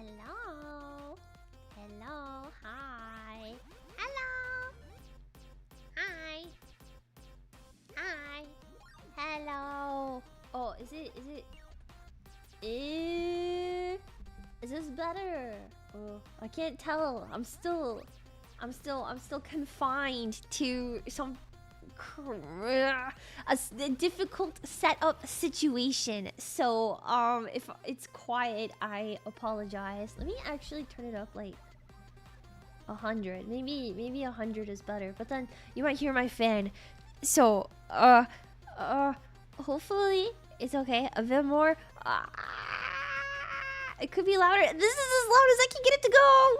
Hello. Hello. Hi. Hello. Hi. Hi. Hello. Oh, is this better? Oh, I can't tell. I'm still confined to some a difficult setup situation. So if it's quiet, I apologize. Let me actually turn it up like 100. Maybe 100 is better. But then you might hear my fan. So hopefully it's okay. A bit more. It could be louder. This is as loud as I can get it to go.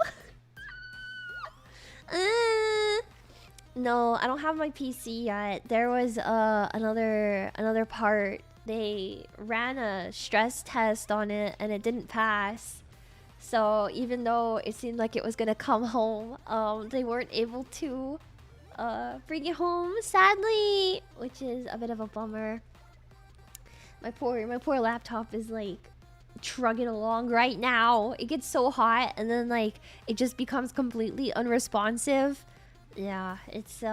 No, I don't have my PC yet. There was another part. They ran a stress test on it and it didn't pass. So even though it seemed like it was gonna come home, they weren't able to bring it home, sadly, which is a bit of a bummer. My poor laptop is like trugging along right now. It gets so hot and then like it just becomes completely unresponsive. Yeah, it's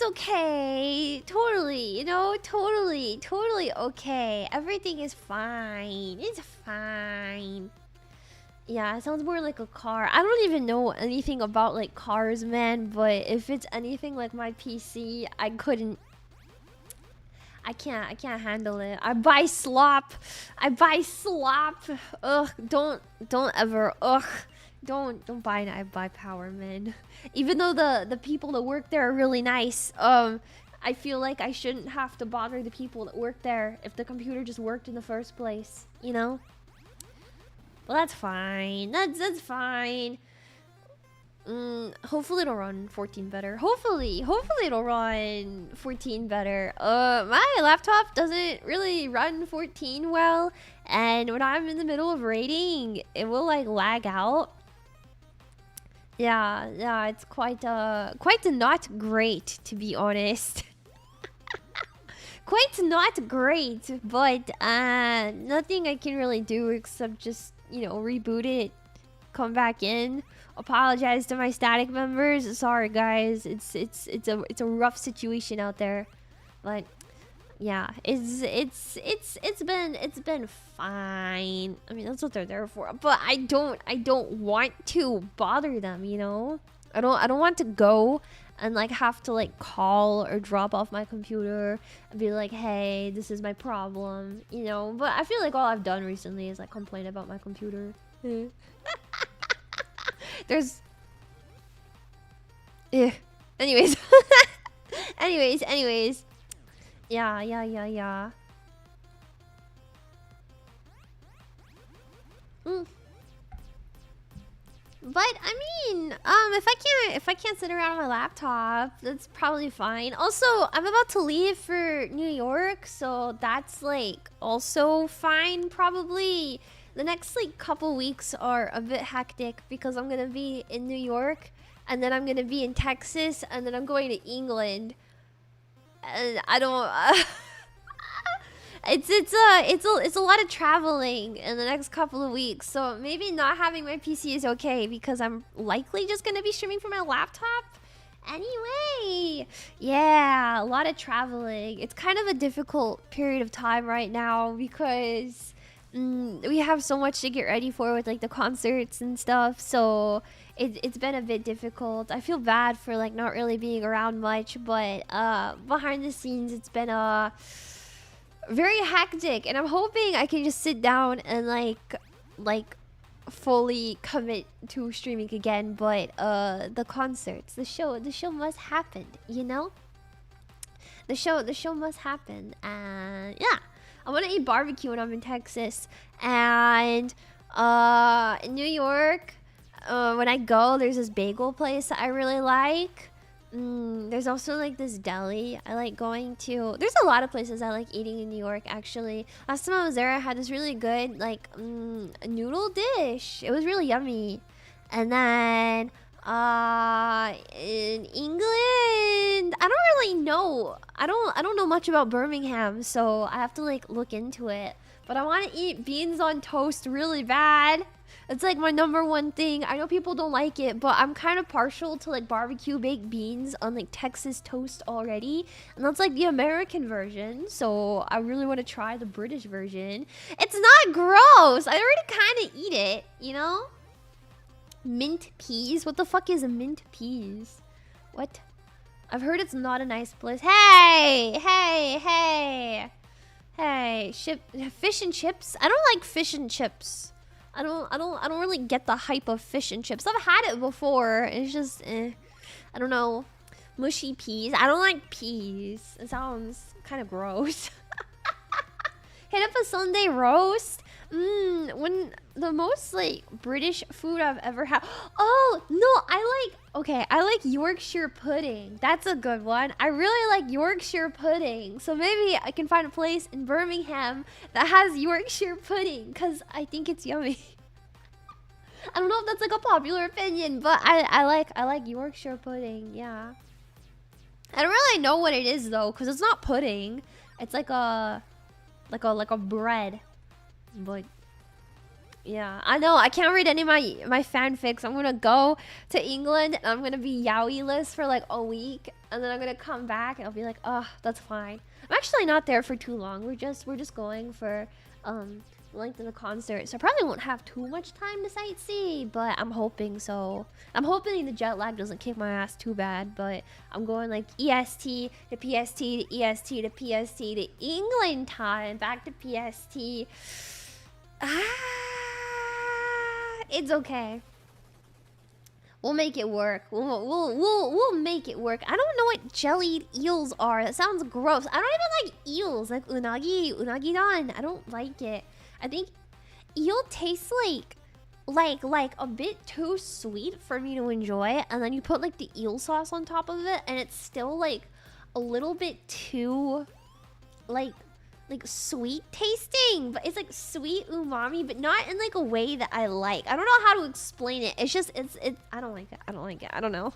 okay. Totally, you know, totally okay. Everything is fine. It's fine. Yeah, it sounds more like a car. I don't even know anything about like cars, man, but if it's anything like my PC, I can't handle it. I buy slop. Ugh, don't ever. Ugh. Don't buy an I buy power, man. Even though the people that work there are really nice, I feel like I shouldn't have to bother the people that work there if the computer just worked in the first place, you know? Well, that's fine. That's fine. Hopefully it'll run 14 better. Hopefully it'll run 14 better. My laptop doesn't really run 14 well, and when I'm in the middle of raiding, it will like lag out. Yeah, it's quite not great, to be honest. Quite not great, but nothing I can really do except just, you know, reboot it, come back in, apologize to my static members. Sorry guys, it's a rough situation out there, but yeah, it's been fine. I mean, that's what they're there for. But I don't want to bother them, you know? I don't want to go and like have to like call or drop off my computer and be like, "Hey, this is my problem," you know? But I feel like all I've done recently is like complain about my computer. There's anyways. anyways. Yeah. But I mean, if I can't sit around on my laptop, that's probably fine. Also, I'm about to leave for New York, so that's like also fine probably. The next like couple weeks are a bit hectic because I'm gonna be in New York, and then I'm gonna be in Texas, and then I'm going to England. And I don't. It's a lot of traveling in the next couple of weeks. So maybe not having my PC is okay because I'm likely just gonna be streaming from my laptop. Anyway, yeah, a lot of traveling. It's kind of a difficult period of time right now because we have so much to get ready for with like the concerts and stuff. So it's been a bit difficult. I feel bad for like not really being around much, but behind the scenes it's been very hectic, and I'm hoping I can just sit down and like fully commit to streaming again. But the concerts, the show must happen, you know? The show must happen. And yeah, I want to eat barbecue when I'm in Texas, and in New York, when I go, there's this bagel place that I really like. There's also like this deli I like going to. There's a lot of places I like eating in New York, actually. Last time I was there, I had this really good like noodle dish. It was really yummy. And then In England, I don't really know. I don't know much about Birmingham, so I have to like look into it. But I want to eat beans on toast really bad. It's like my #1 thing. I know people don't like it, but I'm kind of partial to like barbecue baked beans on like Texas toast already. And that's like the American version. So I really want to try the British version. It's not gross. I already kind of eat it, you know? Mint peas? What the fuck is mint peas? What? I've heard it's not a nice place. Hey! Hey! Hey! Hey! Fish and chips? I don't like fish and chips. I don't really get the hype of fish and chips. I've had it before. It's just, I don't know. Mushy peas. I don't like peas. It sounds kind of gross. Hit up a Sunday roast. When the most like British food I've ever had. Oh no, I like Yorkshire pudding. That's a good one. I really like Yorkshire pudding. So maybe I can find a place in Birmingham that has Yorkshire pudding because I think it's yummy. I don't know if that's like a popular opinion, but I like Yorkshire pudding. Yeah. I don't really know what it is though, because it's not pudding. It's like a bread. But yeah, I know I can't read any of my fanfics. I'm gonna go to England and I'm gonna be yaoi-less for like a week, and then I'm gonna come back and I'll be like, oh, that's fine. I'm actually not there for too long. We're just going for the length of the concert, so I probably won't have too much time to sightsee, but I'm hoping so. I'm hoping the jet lag doesn't kick my ass too bad, but I'm going like EST to PST to EST to PST to England time, back to PST. It's okay. We'll make it work. We'll make it work. I don't know what jellied eels are. That sounds gross. I don't even like eels. Like unagi-dan. I don't like it. I think eel tastes like a bit too sweet for me to enjoy. And then you put like the eel sauce on top of it, and it's still like a little bit too like sweet tasting, but it's like sweet umami, but not in like a way that I like. I don't know how to explain it. It's just it's I don't like it. I don't like it. I don't know.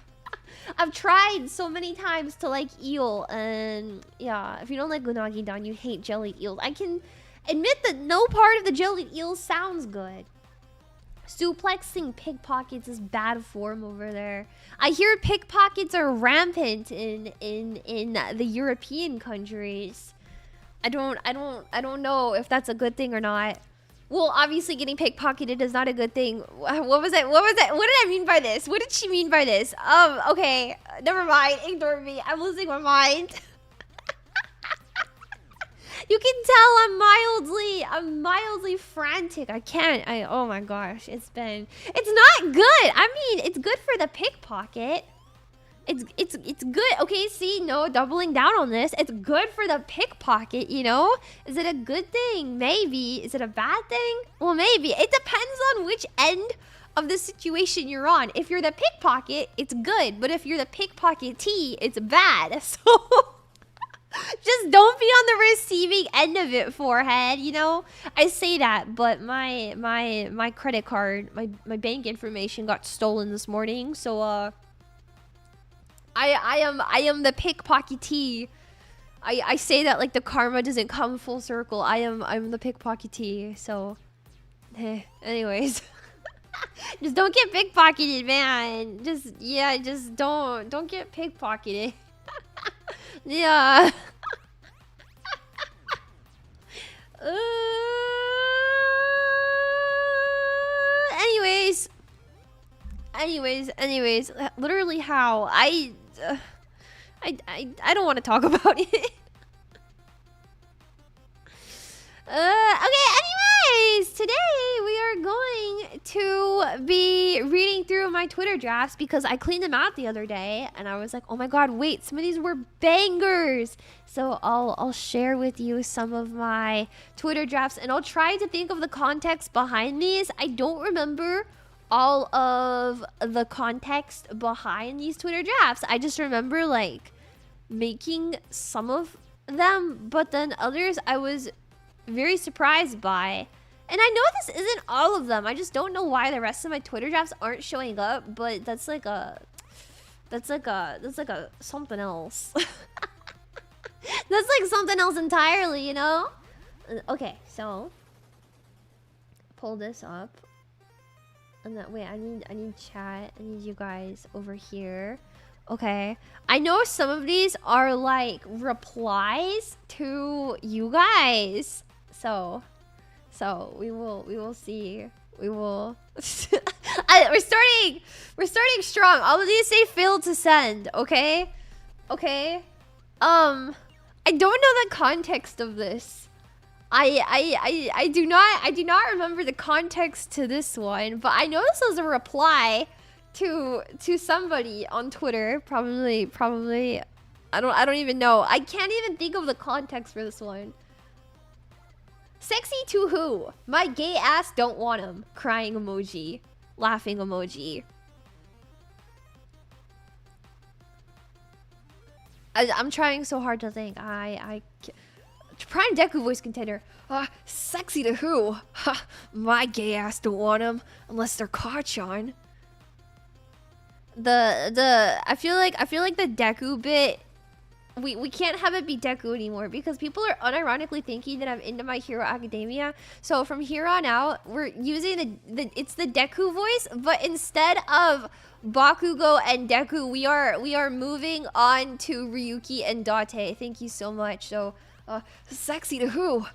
I've tried so many times to like eel, and yeah, if you don't like unagi-dan, you hate jellied eels. I can admit that no part of the jellied eel sounds good. Suplexing pickpockets is bad form over there. I hear pickpockets are rampant in the European countries. I don't know if that's a good thing or not. Well, obviously getting pickpocketed is not a good thing. What was that? What did I mean by this? What did she mean by this? Okay, never mind. Ignore me. I'm losing my mind. You can tell I'm mildly frantic. I can't. Oh my gosh, it's not good. I mean, it's good for the pickpocket. It's good. Okay, see, no, doubling down on this. It's good for the pickpocket, you know? Is it a good thing? Maybe. Is it a bad thing? Well, maybe. It depends on which end of the situation you're on. If you're the pickpocket, it's good. But if you're the pickpocketee, it's bad. So just don't be on the receiving end of it, forehead, you know? I say that, but my credit card, my bank information got stolen this morning, so I am the pickpocketee. I say that like the karma doesn't come full circle. I'm the pickpocketee. So, anyways, just don't get pickpocketed, man. Just don't get pickpocketed. Yeah. Anyways, literally how I don't want to talk about it. Okay, anyways, today we are going to be reading through my Twitter drafts because I cleaned them out the other day and I was like, oh my god, wait, some of these were bangers. So I'll share with you some of my Twitter drafts and I'll try to think of the context behind these. I don't remember all of the context behind these Twitter drafts. I just remember like making some of them, but then others I was very surprised by. And I know this isn't all of them. I just don't know why the rest of my Twitter drafts aren't showing up, but that's like a something else. That's like something else entirely, you know? Okay, so pull this up. And that wait, I need chat. I need you guys over here. Okay. I know some of these are like replies to you guys. So we will see. We will we're starting strong. All of these say failed to send, okay? Okay. I don't know the context of this. I do not remember the context to this one, but I know this was a reply to somebody on Twitter. Probably I don't even know. I can't even think of the context for this one. Sexy to who? My gay ass don't want him. Crying emoji. Laughing emoji. I'm trying so hard to think. Prime Deku voice contender. Sexy to who? Ha, my gay ass don't want him unless they're Kachan. I feel like the Deku bit. We can't have it be Deku anymore because people are unironically thinking that I'm into My Hero Academia. So from here on out, we're using it's the Deku voice, but instead of Bakugo and Deku, we are moving on to Ryuki and Date. Thank you so much. So, sexy to who?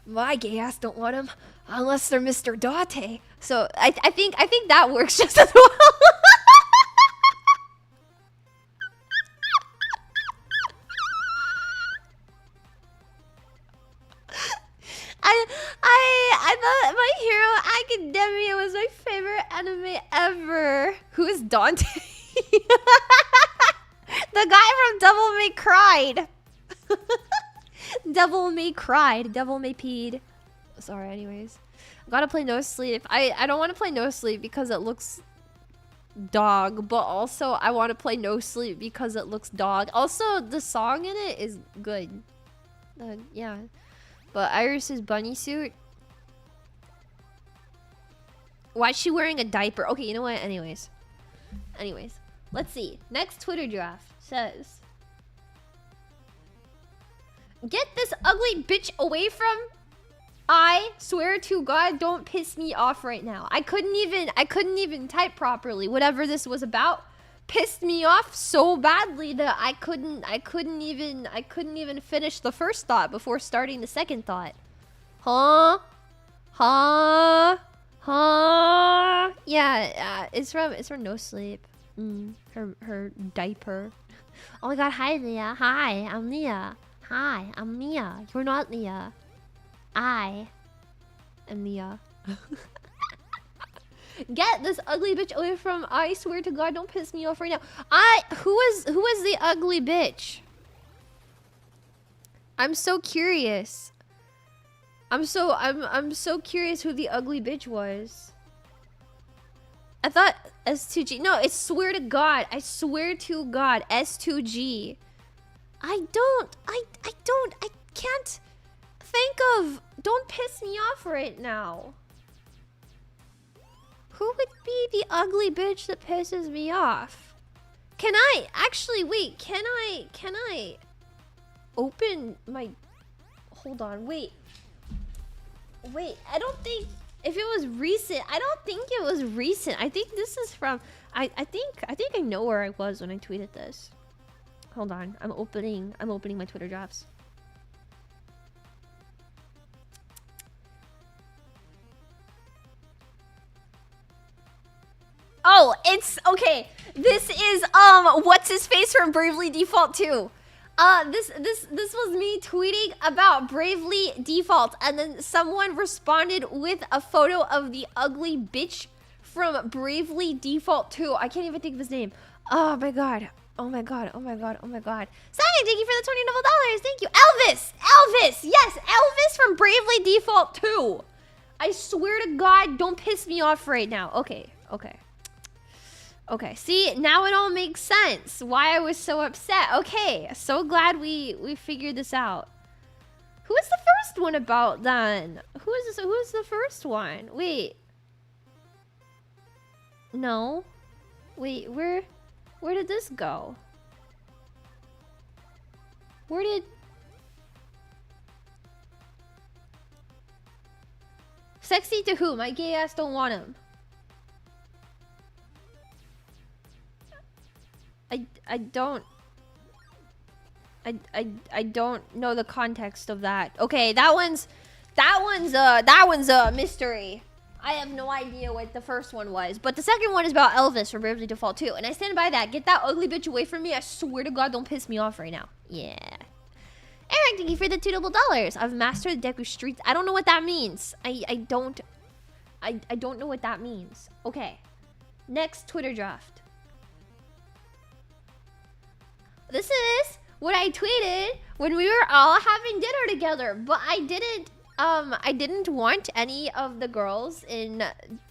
My gay ass don't want him unless they're Mr. Date. So I think that works just as well. I thought My Hero Academia was my favorite anime ever. Who is Dante? The guy from Devil May Cried. Devil May Cried. Devil May Peed. Sorry, anyways. Gotta play No Sleep. I don't want to play No Sleep because it looks dog, but also I want to play No Sleep because it looks dog. Also, the song in it is good. Yeah. But Iris's bunny suit. Why is she wearing a diaper? Okay, you know what? Anyways, let's see. Next Twitter draft says, "Get this ugly bitch away from." I swear to God, don't piss me off right now. I couldn't even type properly. Whatever this was about pissed me off so badly that I couldn't even finish the first thought before starting the second thought. Huh? Yeah, it's from No Sleep. Her diaper. Oh my God, hi Leah. Hi, I'm Leah. Hi, I'm Mia. You're not Leah. I am Leah. Get this ugly bitch away from. I swear to God, don't piss me off right now. Who was the ugly bitch? I'm so curious. I'm so curious who the ugly bitch was. I thought S2G. No, it's swear to God. I swear to God, S2G. I can't think of. Don't piss me off right now. Who would be the ugly bitch that pisses me off? Can I actually wait? Can I open my? Hold on, wait. I don't think if it was recent. I don't think it was recent. I think this is from. I think I know where I was when I tweeted this. Hold on, I'm opening my Twitter drafts. Oh, it's okay. This is what's his face from Bravely Default 2. This was me tweeting about Bravely Default, and then someone responded with a photo of the ugly bitch from Bravely Default 2. I can't even think of his name. Oh my God. Oh my God. Oh my God. Oh my God. Simon, thank you for the $20 noble dollars. Thank you. Elvis. Yes, Elvis from Bravely Default 2. I swear to God, don't piss me off right now. Okay, see, now it all makes sense why I was so upset. Okay, so glad we figured this out. Who was the first one about then? Who Who is this? Who's the first one? Wait. No. Wait, where did this go? Where did... Sexy to who? My gay ass don't want him. I don't know the context of that. Okay, that one's a mystery. I have no idea what the first one was, but the second one is about Elvis from Bravely Default 2, and I stand by that. Get that ugly bitch away from me. I swear to God, don't piss me off right now. Yeah. Eric, thank you for the $2 dollars. I've mastered the Deku Streets. I don't know what that means. I don't know what that means. Okay. Next Twitter draft. This is what I tweeted when we were all having dinner together, but I didn't want any of the girls in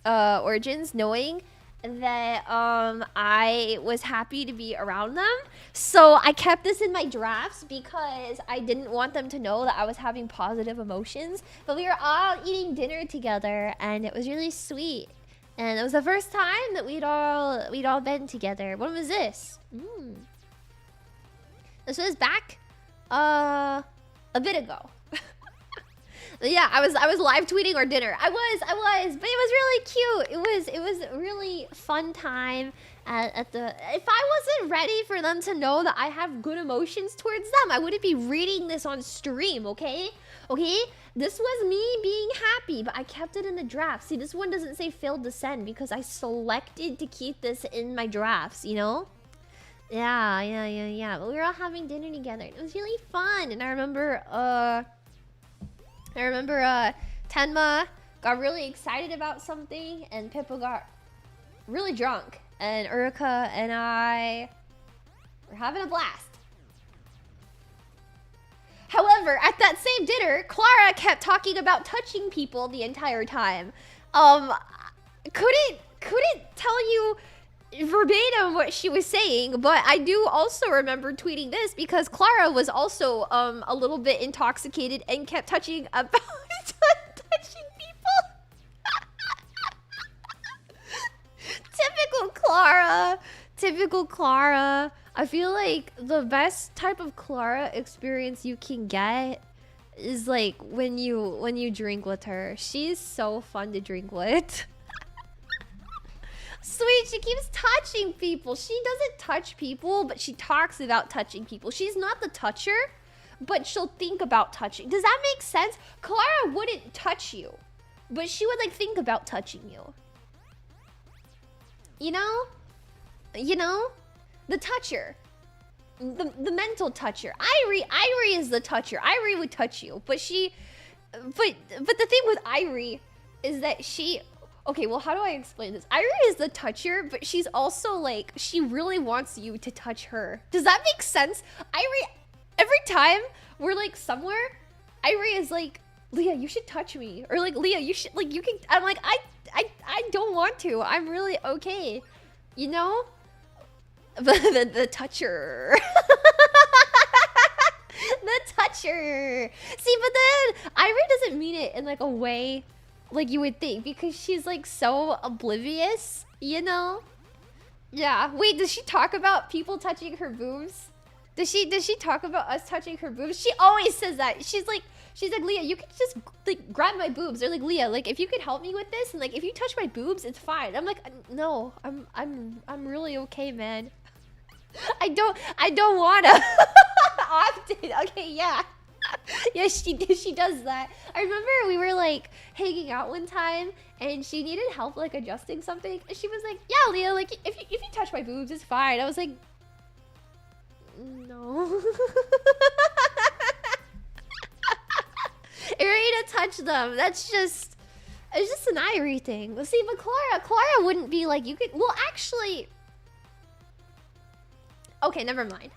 Origins knowing that I was happy to be around them. So I kept this in my drafts because I didn't want them to know that I was having positive emotions. But we were all eating dinner together and it was really sweet. And it was the first time that we'd all been together. When was this? This was back a bit ago. Yeah, I was live tweeting our dinner. I was, but it was really cute. It was a really fun time at the... If I wasn't ready for them to know that I have good emotions towards them, I wouldn't be reading this on stream, okay? Okay? This was me being happy, but I kept it in the draft. See, this one doesn't say failed to send because I selected to keep this in my drafts, you know? Yeah. But we were all having dinner together. It was really fun, and I remember Tenma got really excited about something, and Pippa got really drunk, and Uruka and I were having a blast. However, at that same dinner, Clara kept talking about touching people the entire time. Couldn't tell you verbatim what she was saying, but I do also remember tweeting this because Clara was also a little bit intoxicated and kept touching about touching people. Typical Clara. I feel like the best type of Clara experience you can get is like when you drink with her. She's so fun to drink with. Sweet, she keeps touching people. She doesn't touch people, but she talks about touching people. She's not the toucher, but she'll think about touching. Does that make sense? Clara wouldn't touch you, but she would like think about touching you. You know? The toucher. The mental toucher. Irie is the toucher. Irie would touch you, but the thing with Irie is that she... Okay, well, how do I explain this? Irie is the toucher, but she's also like, she really wants you to touch her. Does that make sense? Irie, every time we're like somewhere, Irie is like, Leah, you should touch me. Or like, Leah, you should, like, you can, I'm like, I don't want to. I'm really okay. You know? The toucher. The toucher. See, but then Irie doesn't mean it in like a way like you would think, because she's like so oblivious, you know? Yeah. Wait, does she talk about people touching her boobs? Does she talk about us touching her boobs? She always says that. She's like, Leah, you can just like grab my boobs. Or like, Leah, like if you could help me with this, and like if you touch my boobs, it's fine. I'm like, no, I'm really okay, man. I don't wanna. Often. Okay, yeah. Yeah, she does that. I remember we were like hanging out one time and she needed help like adjusting something. And she was like, yeah, Leah, like if you touch my boobs, it's fine. I was like, no. Erina touch them. It's just an Irie thing. But see, but Clara wouldn't be like, you could, well, actually, okay, never mind.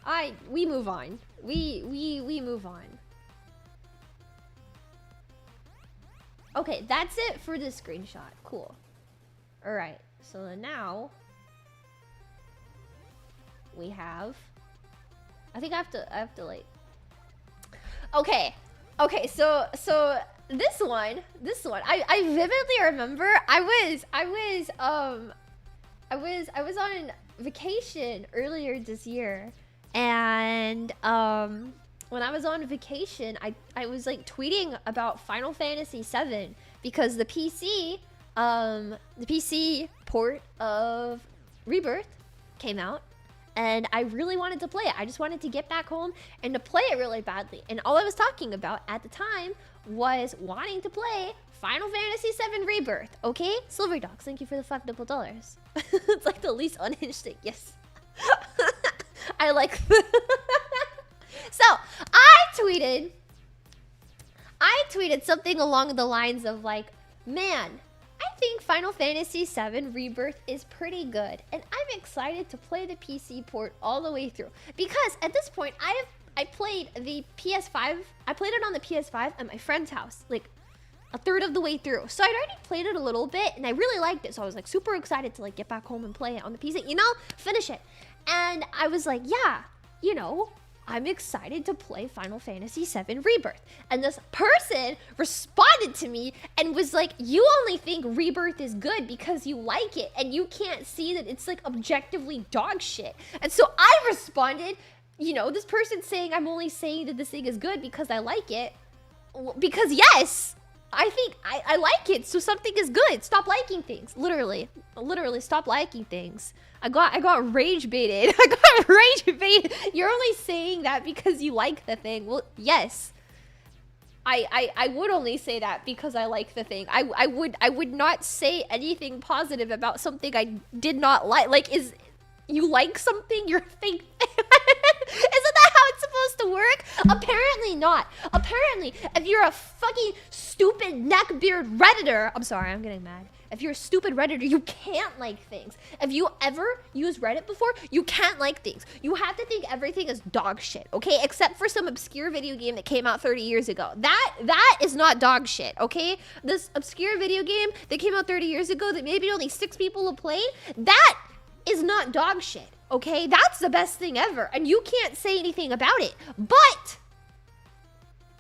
We move on. We move on. Okay, that's it for this screenshot. Cool. All right. So now we have. I think I have to like. Okay. So this one. I vividly remember I was on vacation earlier this year, and when I was on vacation, I was like tweeting about Final Fantasy VII because the PC port of Rebirth came out, and I really wanted to play it. I just wanted to get back home and to play it really badly. And all I was talking about at the time was wanting to play Final Fantasy VII Rebirth. Okay, Silver Dogs, thank you for the $5. It's like the least unhinged thing. Yes. I like. So I tweeted something along the lines of like, man, I think Final Fantasy VII Rebirth is pretty good, and I'm excited to play the PC port all the way through, because at this point I played the PS5. I played it on the PS5 at my friend's house, like a third of the way through. So I'd already played it a little bit, and I really liked it. So I was like super excited to like get back home and play it on the PC, you know, finish it. And I was like, yeah, you know, I'm excited to play Final Fantasy VII Rebirth. And this person responded to me and was like, you only think Rebirth is good because you like it, and you can't see that it's like objectively dog shit. And so I responded, you know, this person saying I'm only saying that this thing is good because I like it. Because yes, I think I like it, so something is good. Stop liking things. Literally stop liking things. I got rage baited. I got rage baited. You're only saying that because you like the thing. Well, yes. I would only say that because I like the thing. I would not say anything positive about something I did not like. Like, is you like something, you're fake. Isn't that how it's supposed to work? Apparently not. Apparently, if you're a fucking stupid neckbeard Redditor, I'm sorry, I'm getting mad. If you're a stupid Redditor, you can't like things. If you ever used Reddit before, you can't like things. You have to think everything is dog shit, okay? Except for some obscure video game that came out 30 years ago. That is not dog shit, okay? This obscure video game that came out 30 years ago that maybe only 6 people have played, that is not dog shit, okay? That's the best thing ever, and you can't say anything about it. But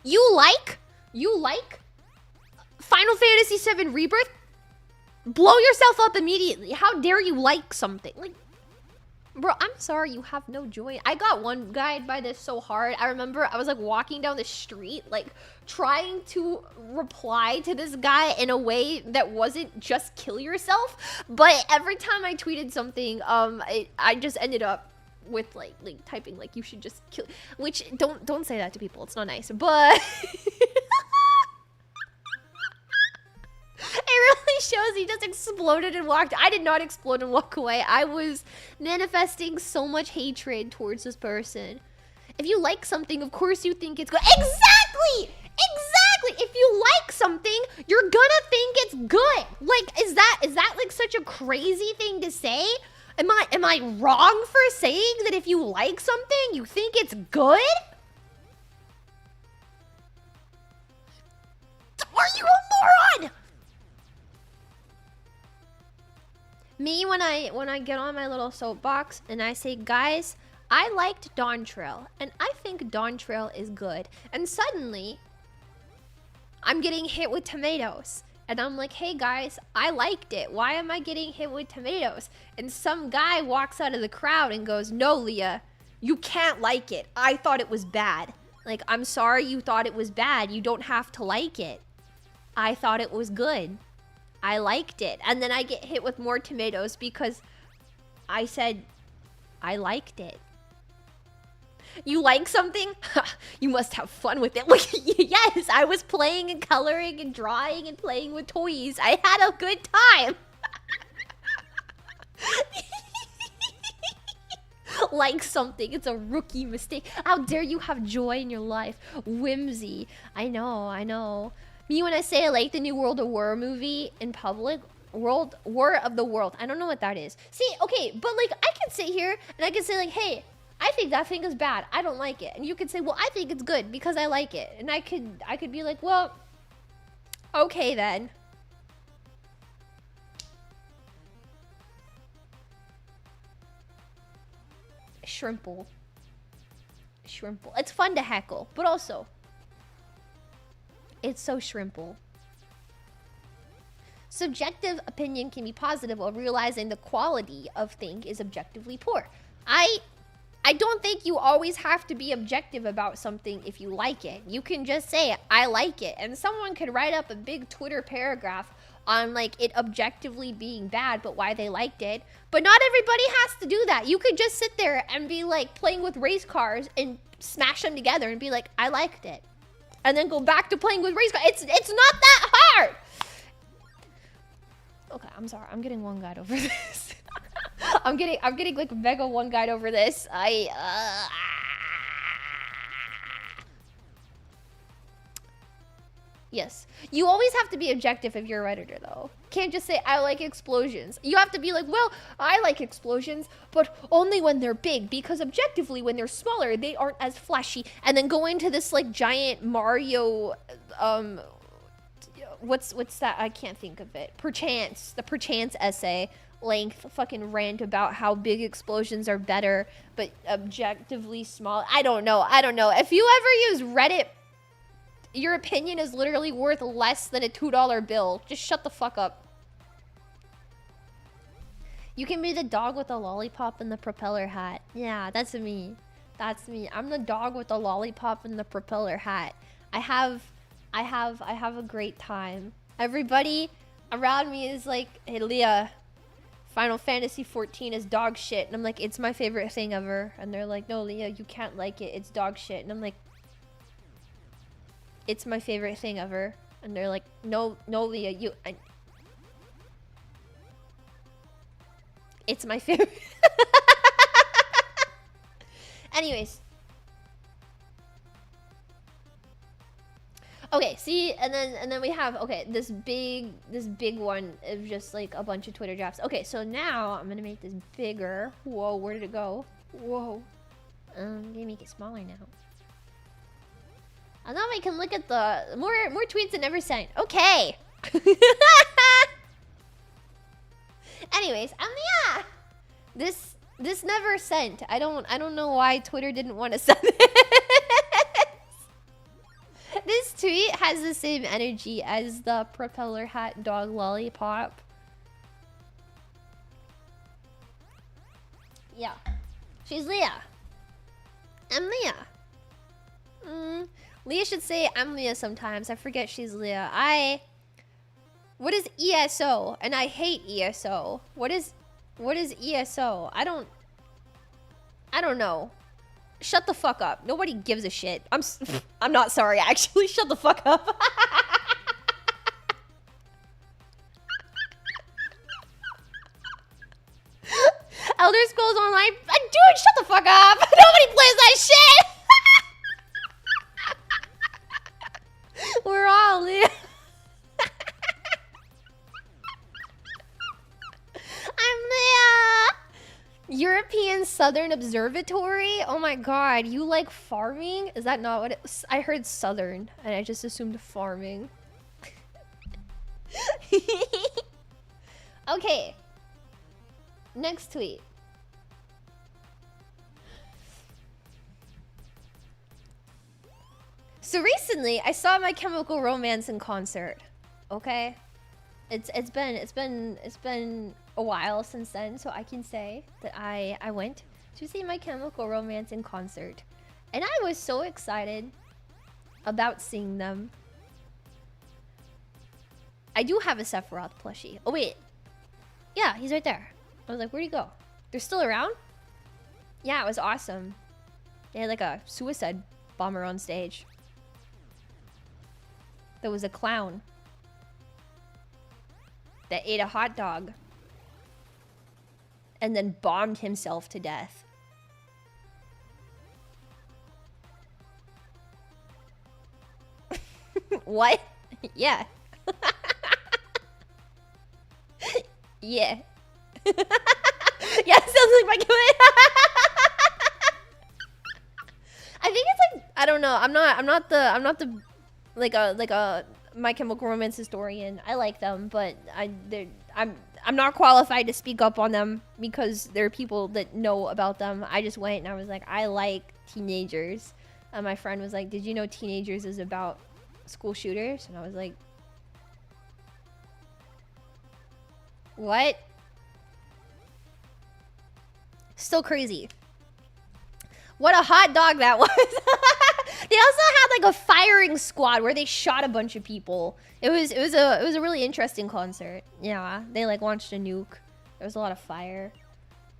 you like Final Fantasy VII Rebirth? Blow yourself up immediately. How dare you like something? Like, bro, I'm sorry you have no joy. I got one guide by this so hard. I remember I was like walking down the street, like trying to reply to this guy in a way that wasn't just kill yourself. But every time I tweeted something, I just ended up with like typing like you should just kill, which don't say that to people. It's not nice, but it really shows he just exploded and walked. I did not explode and walk away. I was manifesting so much hatred towards this person. If you like something, of course you think it's good. Exactly! Exactly! If you like something, you're gonna think it's good. Like, is that like such a crazy thing to say? Am I wrong for saying that if you like something, you think it's good? Are you a moron? Me, when I get on my little soapbox and I say, guys, I liked Dawn Trail, and I think Dawn Trail is good. And suddenly, I'm getting hit with tomatoes. And I'm like, hey guys, I liked it. Why am I getting hit with tomatoes? And some guy walks out of the crowd and goes, no, Leah, you can't like it. I thought it was bad. Like, I'm sorry you thought it was bad. You don't have to like it. I thought it was good. I liked it. And then I get hit with more tomatoes because I said I liked it. You like something? You must have fun with it. Like, yes, I was playing and coloring and drawing and playing with toys. I had a good time. Like something, it's a rookie mistake. How dare you have joy in your life? Whimsy. I know. Me, when I say I like the new World of War movie in public, War of the World. I don't know what that is. See, okay, but like I can sit here and I can say like, hey, I think that thing is bad. I don't like it. And you could say, well, I think it's good because I like it. And I could be like, well, okay then. Shrimple. It's fun to heckle, but also It's so shrimple. Subjective opinion can be positive while realizing the quality of thing is objectively poor. I don't think you always have to be objective about something if you like it. You can just say, I like it. And someone could write up a big Twitter paragraph on like it objectively being bad, but why they liked it. But not everybody has to do that. You could just sit there and be like playing with race cars and smash them together and be like, I liked it. And then go back to playing with race cars. It's not that hard. Okay, I'm sorry. I'm getting one guide over this. I'm getting like mega one guide over this. Yes. You always have to be objective if you're a Redditor, though. Can't just say, I like explosions. You have to be like, well, I like explosions, but only when they're big, because objectively, when they're smaller, they aren't as flashy. And then go into this, like, giant Mario, what's that? I can't think of it. The perchance essay length fucking rant about how big explosions are better, but objectively small. I don't know. If you ever use Reddit, your opinion is literally worth less than a $2 bill. Just shut the fuck up. You can be the dog with the lollipop and the propeller hat. Yeah, that's me. That's me. I'm the dog with the lollipop and the propeller hat. I have a great time. Everybody around me is like, hey Leah, Final Fantasy XIV is dog shit. And I'm like, it's my favorite thing ever. And they're like, no Leah, you can't like it. It's dog shit. And I'm like, it's my favorite thing ever. And they're like, no Leah, it's my favorite. Anyways. Okay, see, and then we have, okay, this big one of just like a bunch of Twitter drafts. Okay, so now I'm gonna make this bigger. Whoa, where did it go? Whoa. I'm gonna make it smaller now. And now we can look at the more tweets than ever sent. Okay. Anyways, yeah. This never sent. I don't know why Twitter didn't want to send it. This tweet has the same energy as the propeller hat dog lollipop. Yeah. She's Leah. I'm Leah. Leah should say I'm Leah sometimes. I forget she's Leah. What is ESO? And I hate ESO. What is ESO? I don't know. Shut the fuck up. Nobody gives a shit. I'm not sorry, actually. Shut the fuck up. Elder Scrolls Online. Dude, shut the fuck up. Nobody plays that shit. We're all Leah. I'm Leah. European Southern Observatory? Oh my god, you like farming? Is that not what it was? I heard Southern, and I just assumed farming. Okay. Next tweet. So recently, I saw My Chemical Romance in concert. Okay? It's been a while since then, so I can say that I went to see My Chemical Romance in concert. And I was so excited about seeing them. I do have a Sephiroth plushie. Oh wait. Yeah, he's right there. I was like, where'd he go? They're still around? Yeah, it was awesome. They had like a suicide bomber on stage. There was a clown that ate a hot dog and then bombed himself to death. What? Yeah. Yeah. Yeah, sounds like my I think it's like, I don't know. I'm not the like a My Chemical Romance historian. I like them, but I'm not qualified to speak up on them because there are people that know about them. I just went and I was like, I like teenagers. And my friend was like, did you know Teenagers is about school shooters, and I was like, what? Still crazy. What a hot dog that was. They also had like a firing squad where they shot a bunch of people. It was a really interesting concert. Yeah, they like launched a nuke. There was a lot of fire.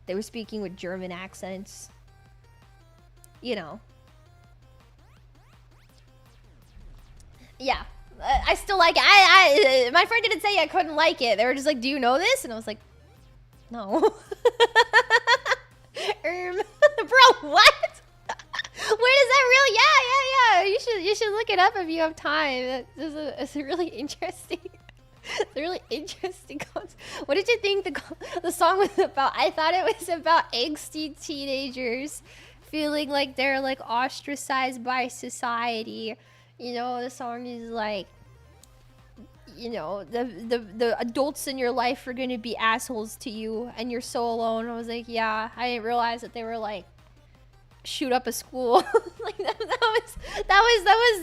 They were speaking with German accents. You know. Yeah. I still like it. My friend didn't say I couldn't like it. They were just like, do you know this? And I was like, no. Bro, what? Where does that really? Yeah. You should look it up if you have time. It's a really interesting. It's a really interesting concept. What did you think the song was about? I thought it was about angsty teenagers feeling like they're like ostracized by society. You know, the song is like, you know, the adults in your life are gonna be assholes to you, and you're so alone. I was like, yeah, I didn't realize that they were like shoot up a school. Like that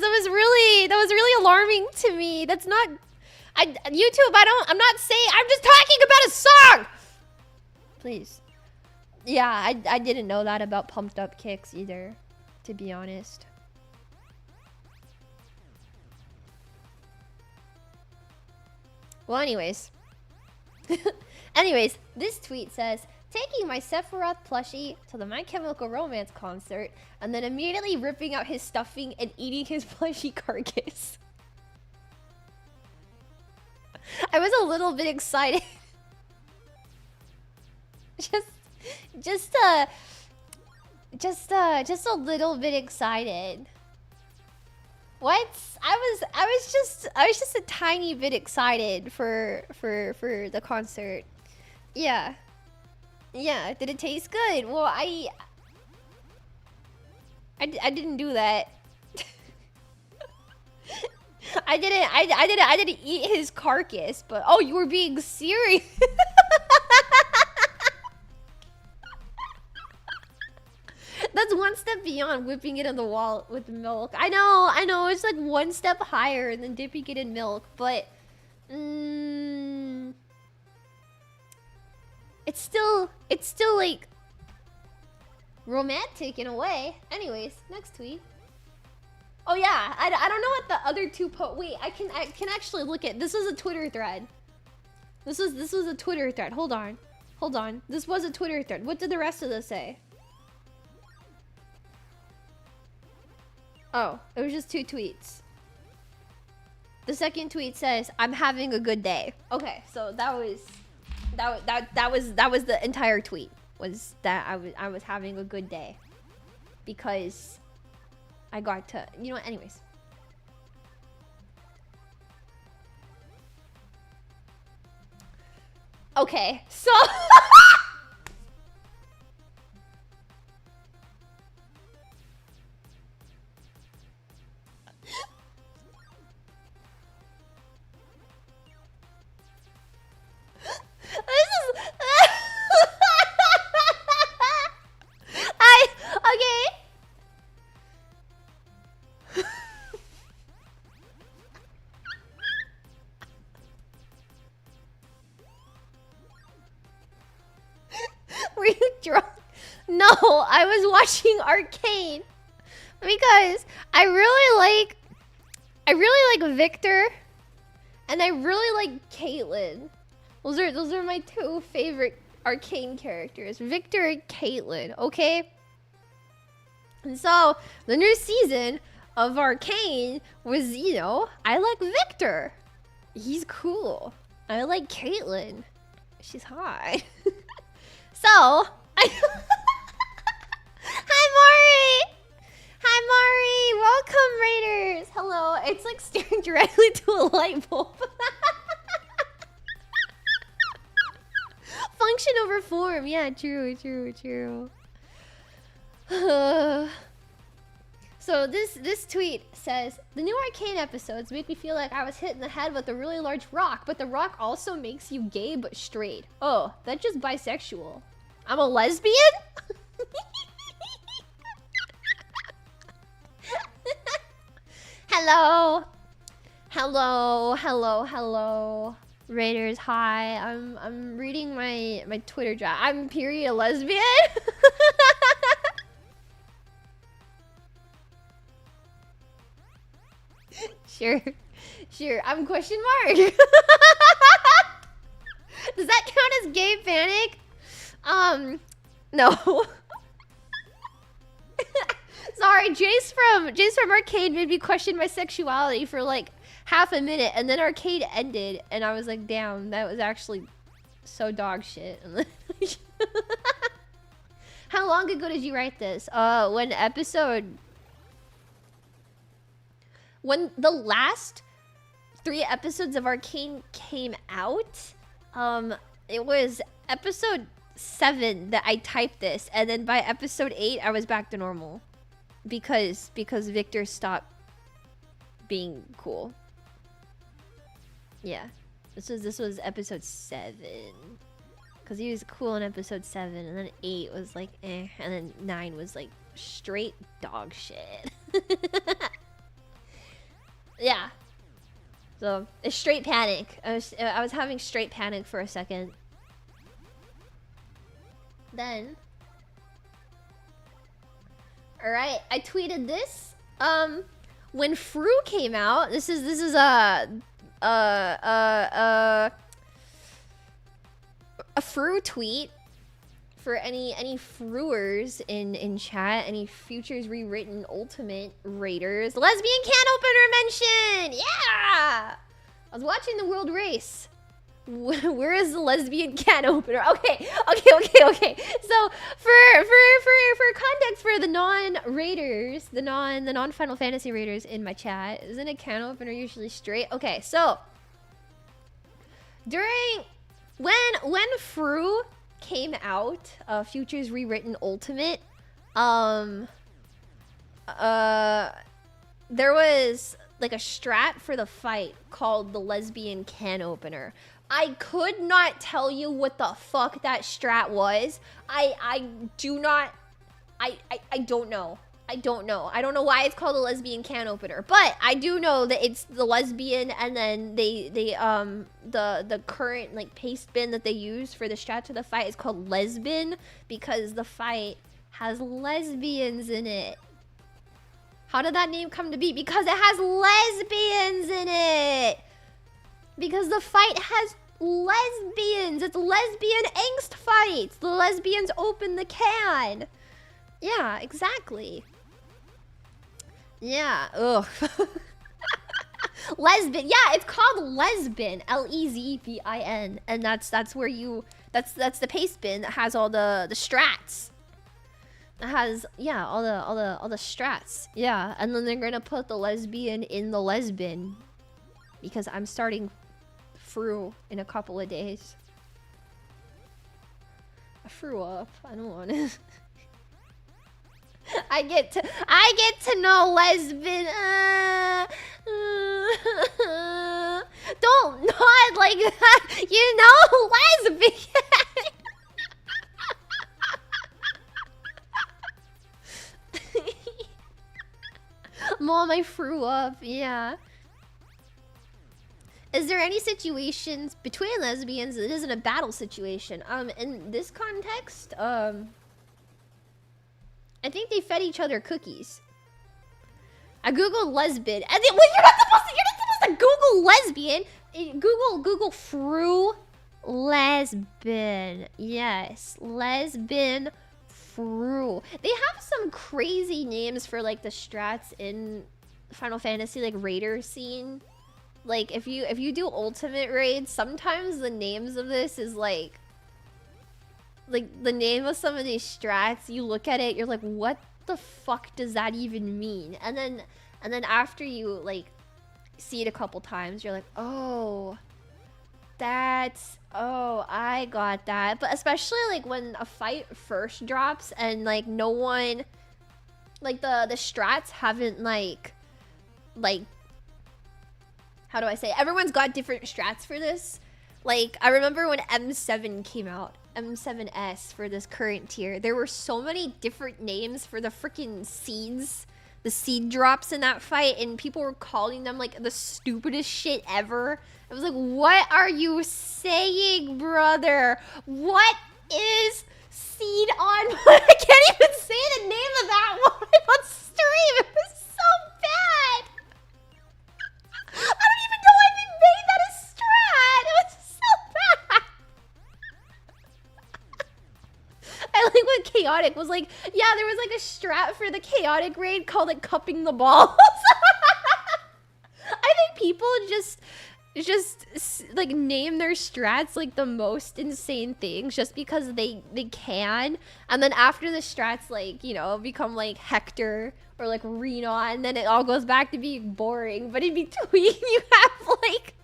was really alarming to me. That's not YouTube. I'm not saying. I'm just talking about a song. Please. Yeah, I didn't know that about Pumped Up Kicks either, to be honest. Well, anyways. This tweet says, taking my Sephiroth plushie to the My Chemical Romance concert and then immediately ripping out his stuffing and eating his plushie carcass. I was a little bit excited. just a little bit excited. What? I was just a tiny bit excited for the concert. Yeah. Yeah, did it taste good? Well, I didn't do that. I didn't eat his carcass, but oh, you were being serious. That's one step beyond whipping it in the wall with milk. I know, it's like one step higher than dipping it in milk, but it's still like romantic in a way. Anyways, next tweet. Oh yeah, I don't know what the other two wait, I can actually look at this. Was a Twitter thread. This was a Twitter thread. Hold on. This was a Twitter thread. What did the rest of this say? Oh, it was just 2 tweets. The second tweet says, "I'm having a good day." Okay, so that was the entire tweet. Was that I was having a good day because I got to, you know, anyways. Okay, so I was watching Arcane because I really like Victor and I really like Caitlyn. Those are my 2 favorite Arcane characters, Victor and Caitlyn, okay? And so the new season of Arcane was, you know, I like Victor. He's cool. I like Caitlyn. She's hot. So Hi Mari! Welcome, Raiders! Hello. It's like staring directly to a light bulb. Function over form. Yeah, true. So this tweet says, the new Arcane episodes make me feel like I was hit in the head with a really large rock, but the rock also makes you gay but straight. Oh, that's just bisexual. I'm a lesbian? Hello. Hello, hello, hello. Raiders, hi. I'm reading my Twitter chat. I'm period lesbian. Sure. Sure. I'm question mark. Does that count as gay panic? No. Sorry, Jace from Arcade made me question my sexuality for like half a minute, and then Arcade ended, and I was like, damn, that was actually so dog shit. How long ago did you write this? When the last 3 episodes of Arcane came out, it was episode 7 that I typed this, and then by episode 8 I was back to normal because Victor stopped being cool. Yeah, this was episode 7 because he was cool in episode 7, and then 8 was like eh, and then 9 was like straight dog shit. Yeah. So it's straight panic. I was having straight panic for a second. Then, all right, I tweeted this. When Fru came out, this is a Fru tweet for any Fruers in chat, any Futures Rewritten Ultimate Raiders. Lesbian can opener mention! Yeah! I was watching the World Race. Where is the lesbian can opener? Okay. So for context for the non-raiders, the non-Final Fantasy raiders in my chat, isn't a can opener usually straight? Okay, so when Fru came out, Futures Rewritten Ultimate, there was like a strat for the fight called the lesbian can opener. I could not tell you what the fuck that strat was. I don't know. I don't know why it's called a lesbian can opener, but I do know that it's the lesbian, and then the current like paste bin that they use for the strat to the fight is called lesbin because the fight has lesbians in it. How did that name come to be? Because it has lesbians in it. Because the fight has lesbians. It's lesbian angst fights. The lesbians open the can. Yeah, exactly. Yeah, ugh. Lesbin. Yeah, it's called lesbin. Lezbin. And that's where you that's the paste bin that has all the strats. It has, yeah, all the strats. Yeah, and then they're gonna put the lesbian in the lesbin because I'm starting Fru in a couple of days. I Fru up. I don't want to. I get to know lesbian. Don't nod like that. You know lesbian. Mom, I Fru up. Yeah. Is there any situations between lesbians that isn't a battle situation? In this context, I think they fed each other cookies. I googled lesbian, and then, well, you're not supposed to Google lesbian. Google Fru lesbian. Yes, lesbian Fru. They have some crazy names for like the strats in Final Fantasy, like raider scene. Like if you do ultimate raids, sometimes the names of this is like the name of some of these strats, you look at it, you're like, what the fuck does that even mean? And then after you like see it a couple times, you're like, oh, I got that. But especially like when a fight first drops and like no one, like the strats haven't like how do I say it? Everyone's got different strats for this. Like I remember when M7 came out, M7S for this current tier, there were so many different names for the freaking seeds seed drops in that fight, and people were calling them like the stupidest shit ever. I was like, what are you saying, brother? What is seed on? I can't even say the name of that one on stream. It was so bad. I don't even know why they made that a strat. It was so bad. I like what Chaotic was like, yeah, there was like a strat for the Chaotic raid called like cupping the balls. I think people just like name their strats like the most insane things just because they can, and then after the strats, like, you know, become like Hector or like Rena, and then it all goes back to being boring. But in between you have like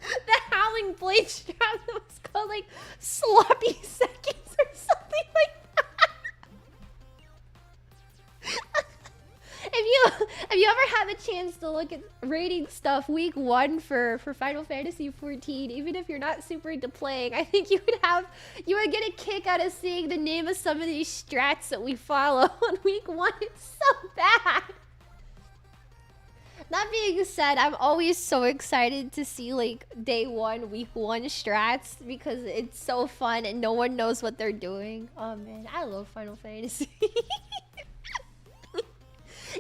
the Howling Blade strat that was called like Sloppy Seconds or something like that. If you ever have a chance to look at rating stuff week 1 for Final Fantasy XIV, even if you're not super into playing, I think you would get a kick out of seeing the name of some of these strats that we follow on week 1. It's so bad. That being said, I'm always so excited to see like day 1, week 1 strats because it's so fun and no one knows what they're doing. Oh man, I love Final Fantasy.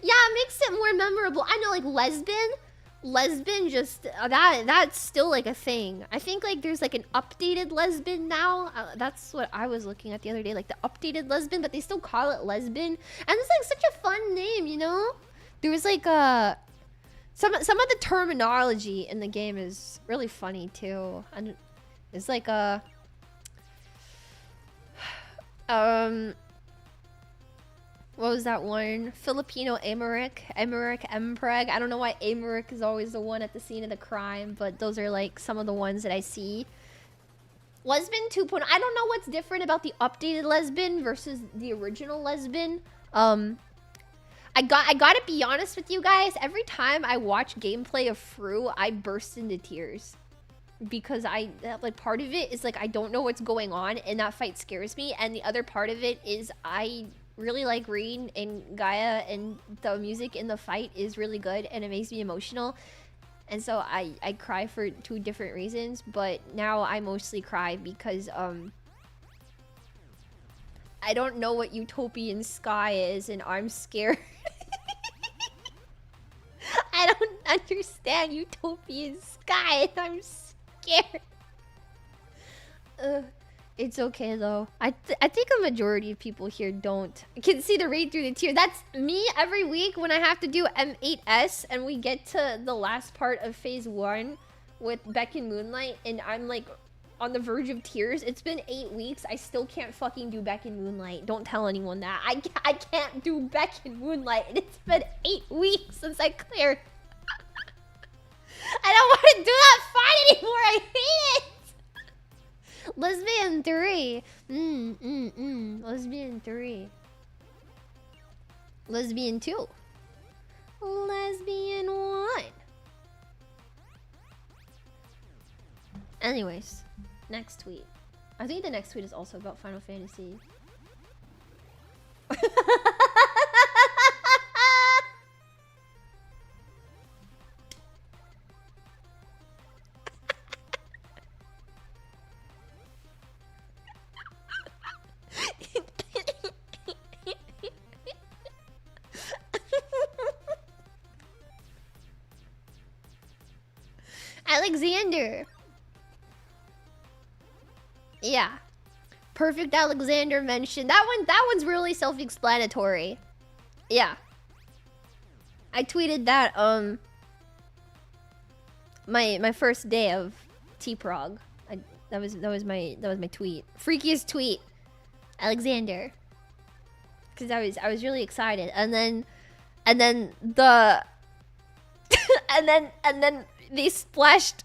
Yeah, it makes it more memorable. I know, like lesbian just that's still like a thing. I think like there's like an updated lesbian now. That's what I was looking at the other day, like the updated lesbian, but they still call it lesbian, and it's like such a fun name, you know. There was like some of the terminology in the game is really funny too, and it's like what was that one? Filipino Emmerich, Mpreg. I don't know why Emmerich is always the one at the scene of the crime, but those are like some of the ones that I see. Lesbian 2.0. I don't know what's different about the updated lesbian versus the original lesbian. I gotta be honest with you guys. Every time I watch gameplay of Fru, I burst into tears. Because like part of it is like I don't know what's going on and that fight scares me, and the other part of it is I really like Reen and Gaia, and the music in the fight is really good and it makes me emotional, and so I cry for 2 different reasons. But now I mostly cry because I don't know what Utopian Sky is and I'm scared. I don't understand Utopian Sky and I'm scared. It's okay though. I think a majority of people here don't. I can see the raid through the tier. That's me every week when I have to do M8S and we get to the last part of phase 1 with Beck and Moonlight, and I'm like on the verge of tears. It's been 8 weeks. I still can't fucking do Beck and Moonlight. Don't tell anyone that. I can't do Beck and Moonlight, and it's been 8 weeks since I cleared. I don't want to do that fight anymore. I hate it. Lesbian 3. Lesbian 3. Lesbian 2. Lesbian 1. Anyways, next tweet. I think the next tweet is also about Final Fantasy. Alexander. Yeah. Perfect Alexander mentioned. That one's really self-explanatory. Yeah. I tweeted that my first day of T-Prog. That was my tweet. Freakiest tweet. Alexander. Cuz I was really excited. And then the and then they splashed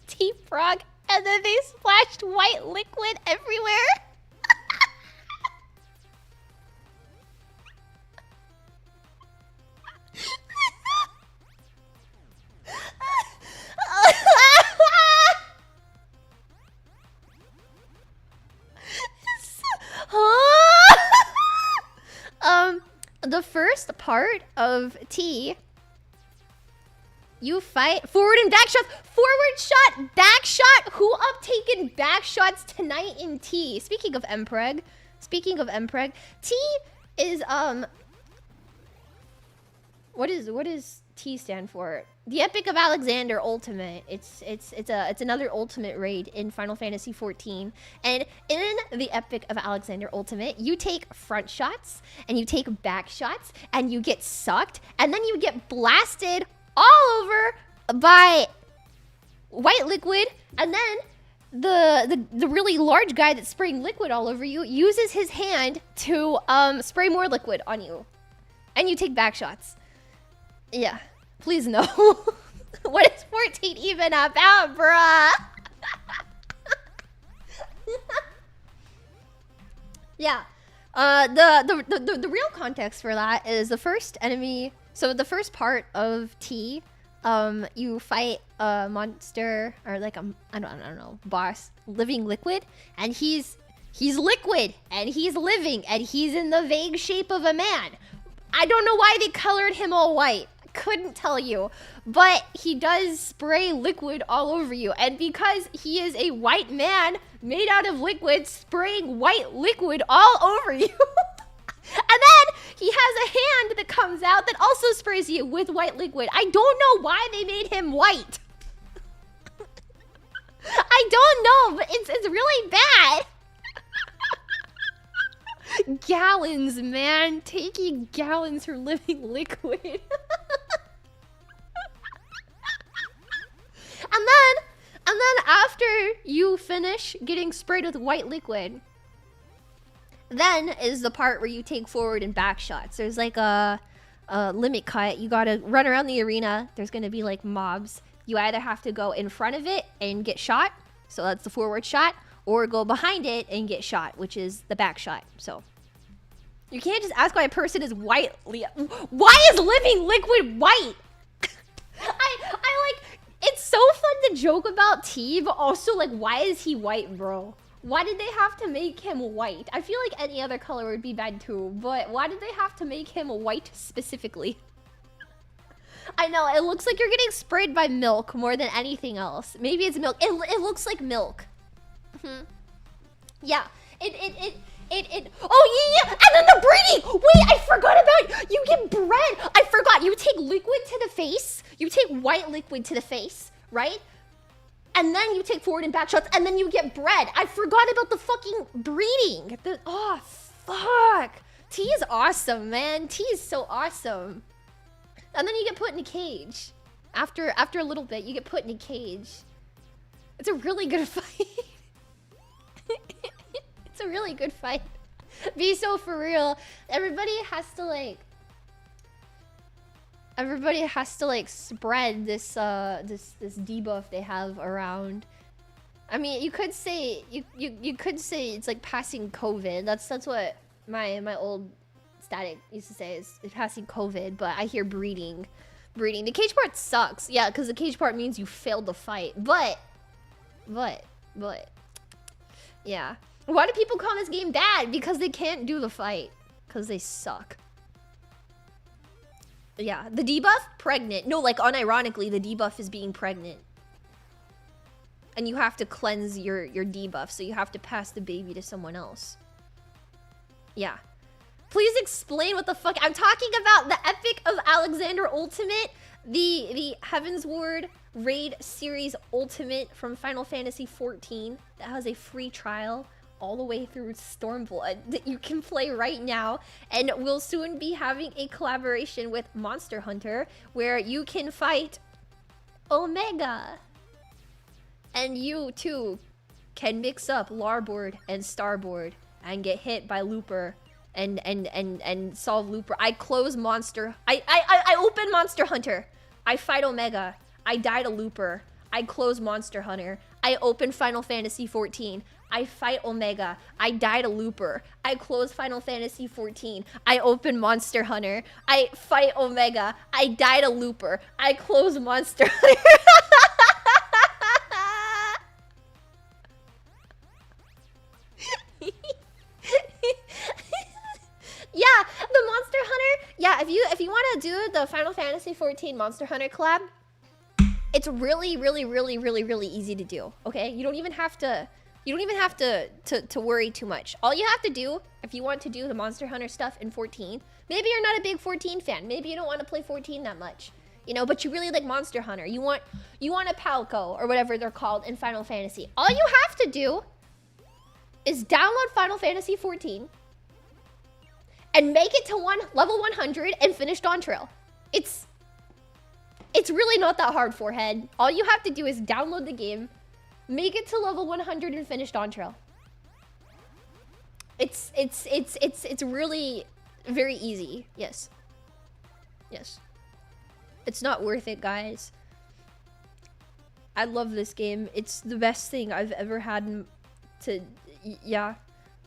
T-Frog, and then they splashed white liquid everywhere. of T, you fight forward and back shots. Forward shot, back shot. Who up taking back shots tonight in T? Speaking of Mpreg, T is what does T stand for? The Epic of Alexander Ultimate. It's another ultimate raid in Final Fantasy XIV. And in the Epic of Alexander Ultimate, you take front shots and you take back shots and you get sucked and then you get blasted all over by white liquid, and then the really large guy that's spraying liquid all over you uses his hand to spray more liquid on you. And you take back shots. Yeah. Please no. What is 14 even about, bruh? Yeah. The real context for that is the first enemy. So the first part of T, you fight a monster or like I don't know, boss, living liquid, and he's liquid and he's living and he's in the vague shape of a man. I don't know why they colored him all white. Couldn't tell you, but he does spray liquid all over you, and because he is a white man made out of liquid spraying white liquid all over you, and then he has a hand that comes out that also sprays you with white liquid. I don't know why they made him white. I don't know, but it's really bad. Gallons, man, taking gallons for living liquid. And then after you finish getting sprayed with white liquid, then is the part where you take forward and back shots. There's like a limit cut. You gotta run around the arena. There's gonna be like mobs. You either have to go in front of it and get shot, so that's the forward shot, or go behind it and get shot, which is the back shot. So you can't just ask why a person is white. Why is living liquid white? I like, it's so fun to joke about T, but also like, why is he white, bro? Why did they have to make him white? I feel like any other color would be bad too, but why did they have to make him white specifically? I know, it looks like you're getting sprayed by milk more than anything else. Maybe it's milk. It looks like milk. Yeah. Oh yeah, and then the breeding. Wait, I forgot about you get bread. I forgot. You take liquid to the face. You take white liquid to the face, right? And then you take forward and back shots, and then you get bread. I forgot about the fucking breeding. Oh fuck. T is awesome, man. T is so awesome. And then you get put in a cage. After a little bit, you get put in a cage. It's a really good fight. It's a really good fight. Be so for real. Everybody has to like spread this this debuff they have around. I mean, you could say you could say it's like passing COVID. That's what my old static used to say is passing COVID, but I hear breeding. The cage part sucks. Yeah, because the cage part means you failed the fight. But yeah. Why do people call this game bad? Because they can't do the fight. Because they suck. Yeah, the debuff? Pregnant. No, like unironically, the debuff is being pregnant. And you have to cleanse your debuff, so you have to pass the baby to someone else. Yeah. Please explain what the fuck. I'm talking about the Epic of Alexander Ultimate, the Heavensward Raid Series Ultimate from Final Fantasy XIV that has a free trial all the way through Stormblood that you can play right now, and we'll soon be having a collaboration with Monster Hunter where you can fight Omega, and you too can mix up Larboard and Starboard and get hit by Looper and solve Looper. I close Monster. I open Monster Hunter. I fight Omega. I die to Looper. I close Monster Hunter. I open Final Fantasy XIV. I fight Omega. I die to Looper. I close Final Fantasy XIV. I open Monster Hunter. I fight Omega. I die to Looper. I close Monster Hunter. Yeah, the Monster Hunter. Yeah, if you want to do the Final Fantasy XIV Monster Hunter collab, it's really, really, really, really, really easy to do. Okay, you don't even have to worry too much. All you have to do, if you want to do the Monster Hunter stuff in 14, maybe you're not a big 14 fan. Maybe you don't want to play 14 that much, you know, but you really like Monster Hunter. You want a Palco or whatever they're called in Final Fantasy. All you have to do is download Final Fantasy 14 and make it to level 100 and finish Dawn Trail. It's really not that hard, forehead. All you have to do is download the game, make it to level 100 and finish Dawn Trail. It's really very easy. Yes. Yes. It's not worth it, guys. I love this game. It's the best thing I've ever had yeah.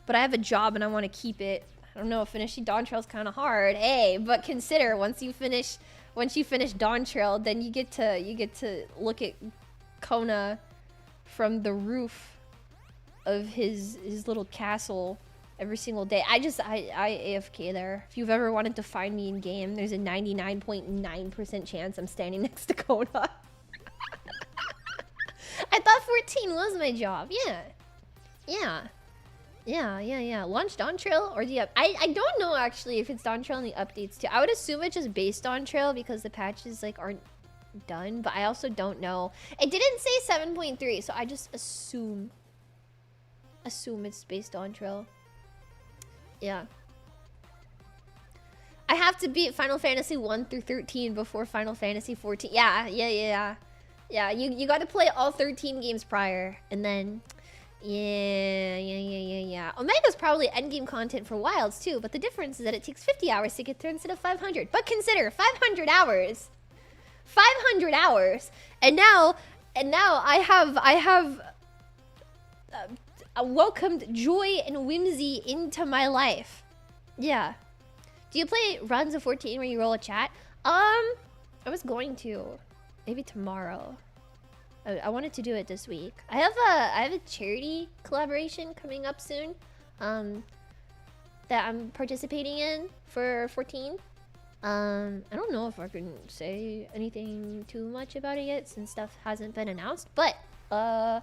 But I have a job and I want to keep it. I don't know, finishing Dawn Trail is kind of hard. Hey, but consider once you finish Dawn Trail, then you get to look at Kona from the roof of his little castle every single day. I AFK there. If you've ever wanted to find me in game, there's a 99.9% chance I'm standing next to Kona. I thought 14 was my job. Yeah. Launch Dawn Trail or I don't know actually if it's Dawn Trail in the updates too. I would assume it's just based Dawn Trail because the patches like aren't done, but I also don't know. It didn't say 7.3, so I just assume it's based Dawn Trail. Yeah. I have to beat Final Fantasy 1 through 13 before Final Fantasy 14. Yeah, you got to play all 13 games prior and then Yeah. Omega's probably endgame content for Wilds too, but the difference is that it takes 50 hours to get there instead of 500. But consider 500 hours. 500 hours. And now I have welcomed joy and whimsy into my life. Yeah. Do you play runs of 14 where you roll a chat? I was going to. Maybe tomorrow. I wanted to do it this week. I have a charity collaboration coming up soon, that I'm participating in for 14. I don't know if I can say anything too much about it yet since stuff hasn't been announced, but yeah.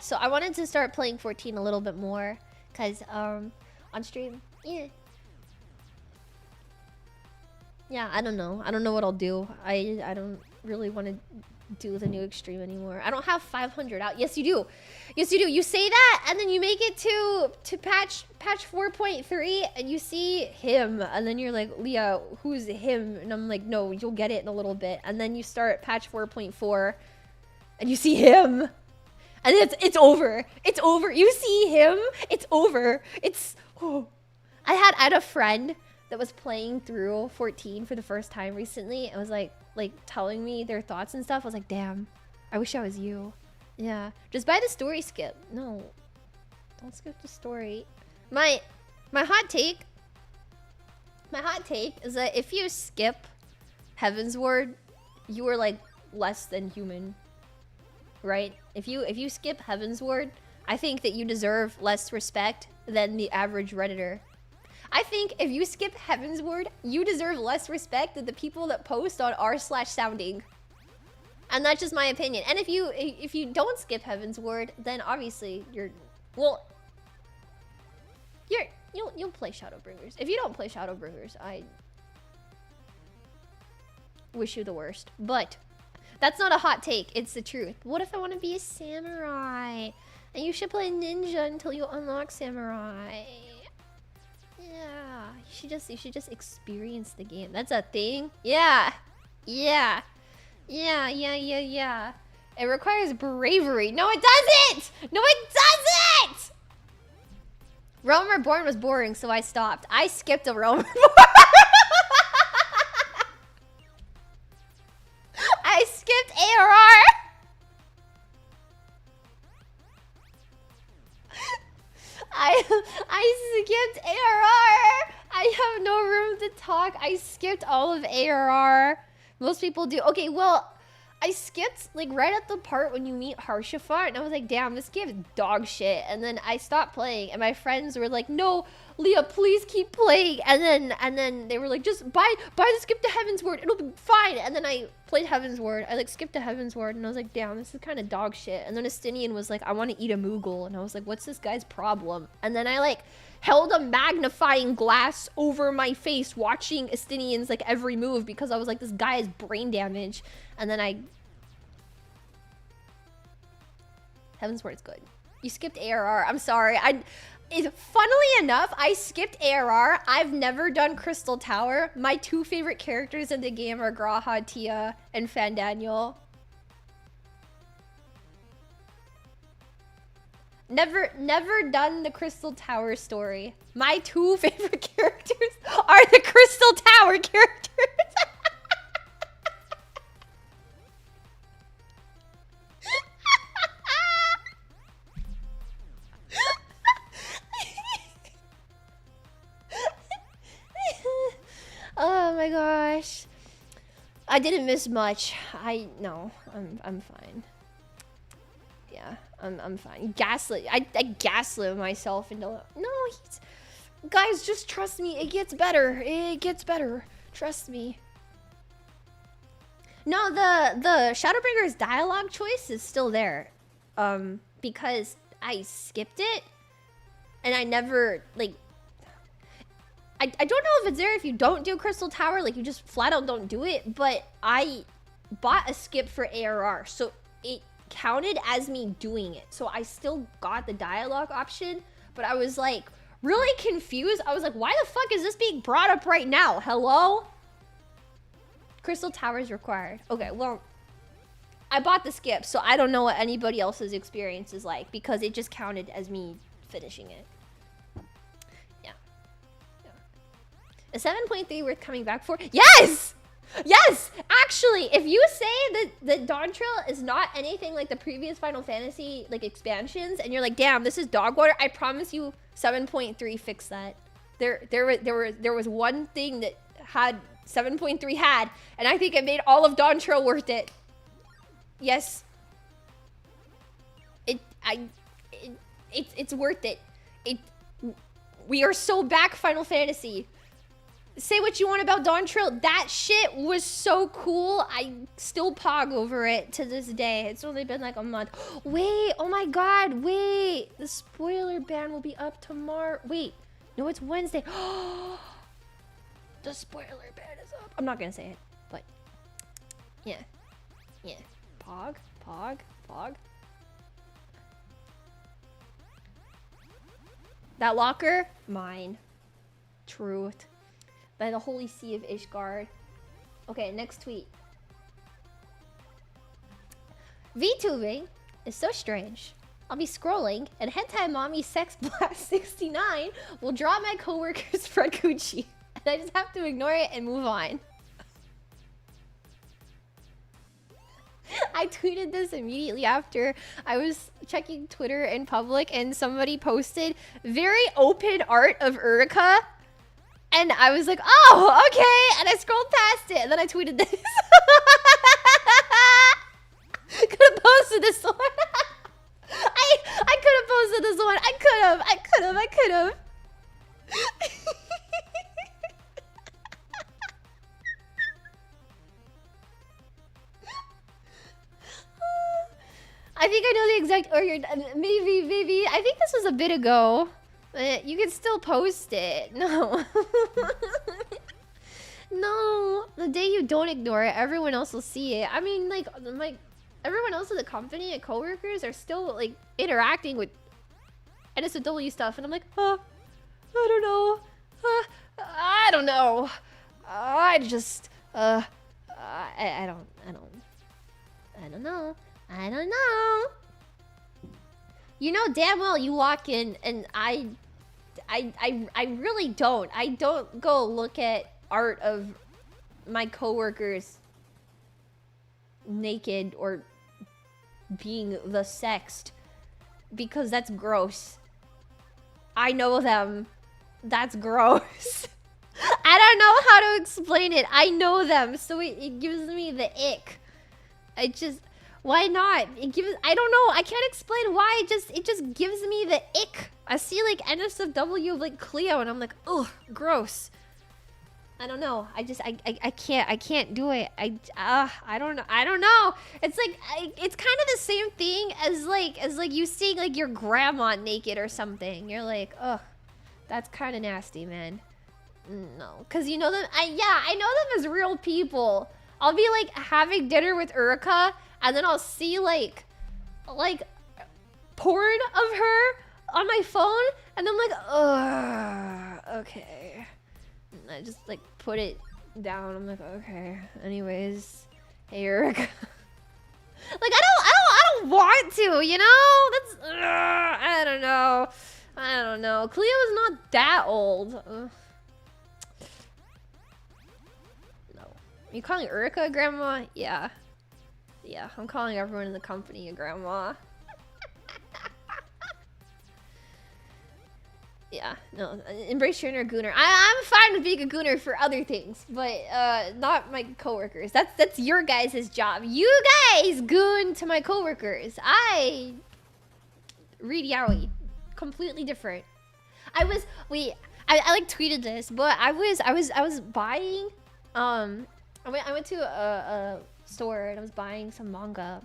So I wanted to start playing 14 a little bit more, cause on stream, yeah, I don't know what I'll do. I don't really want to do the new extreme anymore. I don't have 500 out. Yes, you do. Yes, you do. You say that, and then you make it to patch 4.3, and you see him, and then you're like, Leah, who's him? And I'm like, no, you'll get it in a little bit. And then you start patch 4.4, and you see him, and it's over. It's over. You see him. It's over. It's. Oh. I had a friend that was playing through 14 for the first time recently. It was like telling me their thoughts and stuff. I was like, damn, I wish I was you. Yeah, just buy the story skip. No, don't skip the story. My hot take is that if you skip Heaven's Word, you are like less than human, right? If you skip Heaven's Word, I think that you deserve less respect than the average Redditor. I think if you skip Heaven's Word, you deserve less respect than the people that post on r/sounding. And that's just my opinion. And if you don't skip Heaven's Word, then obviously you'll play Shadowbringers. If you don't play Shadowbringers, I wish you the worst. But that's not a hot take, it's the truth. What if I want to be a samurai? And you should play ninja until you unlock samurai. Yeah, you should just experience the game. That's a thing. Yeah. It requires bravery. No, it doesn't. No, it doesn't. Realm Reborn was boring, so I stopped. I skipped a Realm Reborn. I skipped ARR. I skipped ARR. I have no room to talk. I skipped all of ARR. Most people do. Okay, well, I skipped like right at the part when you meet Harshifa, and I was like, damn, this game is dog shit. And then I stopped playing, and my friends were like, no, Leah, please keep playing. And then they were like, just buy the Skip to Heaven's Word, it'll be fine. And then I played Heaven's Word. I like skipped to Heaven's Word, and I was like, damn, this is kind of dog shit. And then Estinian was like, I want to eat a Moogle, and I was like, what's this guy's problem? And then I like held a magnifying glass over my face watching Estinian's like every move because I was like, this guy has brain damage. And then Heaven's Word's good. You skipped ARR. I'm sorry. Funnily enough, I skipped ARR. I've never done Crystal Tower. My two favorite characters in the game are Graha, Tia, and Fandaniel. Never done the Crystal Tower story. My two favorite characters are the Crystal Tower characters. Oh my gosh. I didn't miss much. No, I'm fine. Yeah, I'm fine. Gaslit. I gaslit myself into guys, just trust me. It gets better. It gets better. Trust me. No, the Shadowbringer's dialogue choice is still there. Because I skipped it and I never like I don't know if it's there if you don't do Crystal Tower, like you just flat out don't do it, but I bought a skip for ARR, so it counted as me doing it. So I still got the dialogue option, but I was like really confused. I was like, why the fuck is this being brought up right now? Hello? Crystal Tower is required. Okay, well, I bought the skip, so I don't know what anybody else's experience is like because it just counted as me finishing it. A 7.3 worth coming back for? Yes! Yes! Actually, if you say that Dawntrail is not anything like the previous Final Fantasy like expansions, and you're like, damn, this is dog water, I promise you 7.3 fixed that. There was one thing that had 7.3 had, and I think it made all of Dawntrail worth it. Yes. It's worth it. We are so back, Final Fantasy. Say what you want about Dawntrail. That shit was so cool. I still pog over it to this day. It's only been like a month. Wait, oh my god, wait. The spoiler ban will be up tomorrow. Wait, no, it's Wednesday. The spoiler ban is up. I'm not gonna say it, but yeah. Yeah. Pog. That locker? Mine. Truth. By the Holy Sea of Ishgard. Okay, next tweet. VTubing is so strange. I'll be scrolling, and Hentai Mommy Sex Blast 69 will draw my coworker's Fred Gucci. And I just have to ignore it and move on. I tweeted this immediately after I was checking Twitter in public, and somebody posted very open art of Uruka. And I was like, oh, okay. And I scrolled past it. And then I tweeted this. Could have posted this one. I could have posted this one. I could have. I think I know the exact order. Maybe. I think this was a bit ago. But you can still post it. No. No. The day you don't ignore it, everyone else will see it. I mean, like everyone else in the company and coworkers are still like interacting with NSFW stuff, and I'm like, I don't know. I don't know. I just I don't know. You know damn well you walk in and I really don't. I don't go look at art of my coworkers naked or being the sexed because that's gross. I know them. That's gross. I don't know how to explain it. I know them, so it gives me the ick. Why not? It gives, I don't know, I can't explain why, it just gives me the ick. I see like NSFW of like Cleo and I'm like, ugh, gross. I don't know. I can't do it. I don't know. It's like, it's kind of the same thing as like you seeing like your grandma naked or something. You're like, ugh, that's kind of nasty, man. No, cause you know them. I know them as real people. I'll be like having dinner with Uruka, and then I'll see like porn of her on my phone, and I'm like, ugh, okay. And I just like put it down. I'm like, okay. Anyways, hey Uruka. Like I don't want to, you know? That's I don't know. Cleo's not that old. No. Are you calling Uruka a grandma? Yeah. Yeah, I'm calling everyone in the company a grandma. Yeah, no, embrace your inner gooner. I'm fine with being a gooner for other things, but not my coworkers. That's your guys' job. You guys goon to my coworkers. I read yaoi, completely different. I like tweeted this, but I was buying I went to a store and I was buying some manga.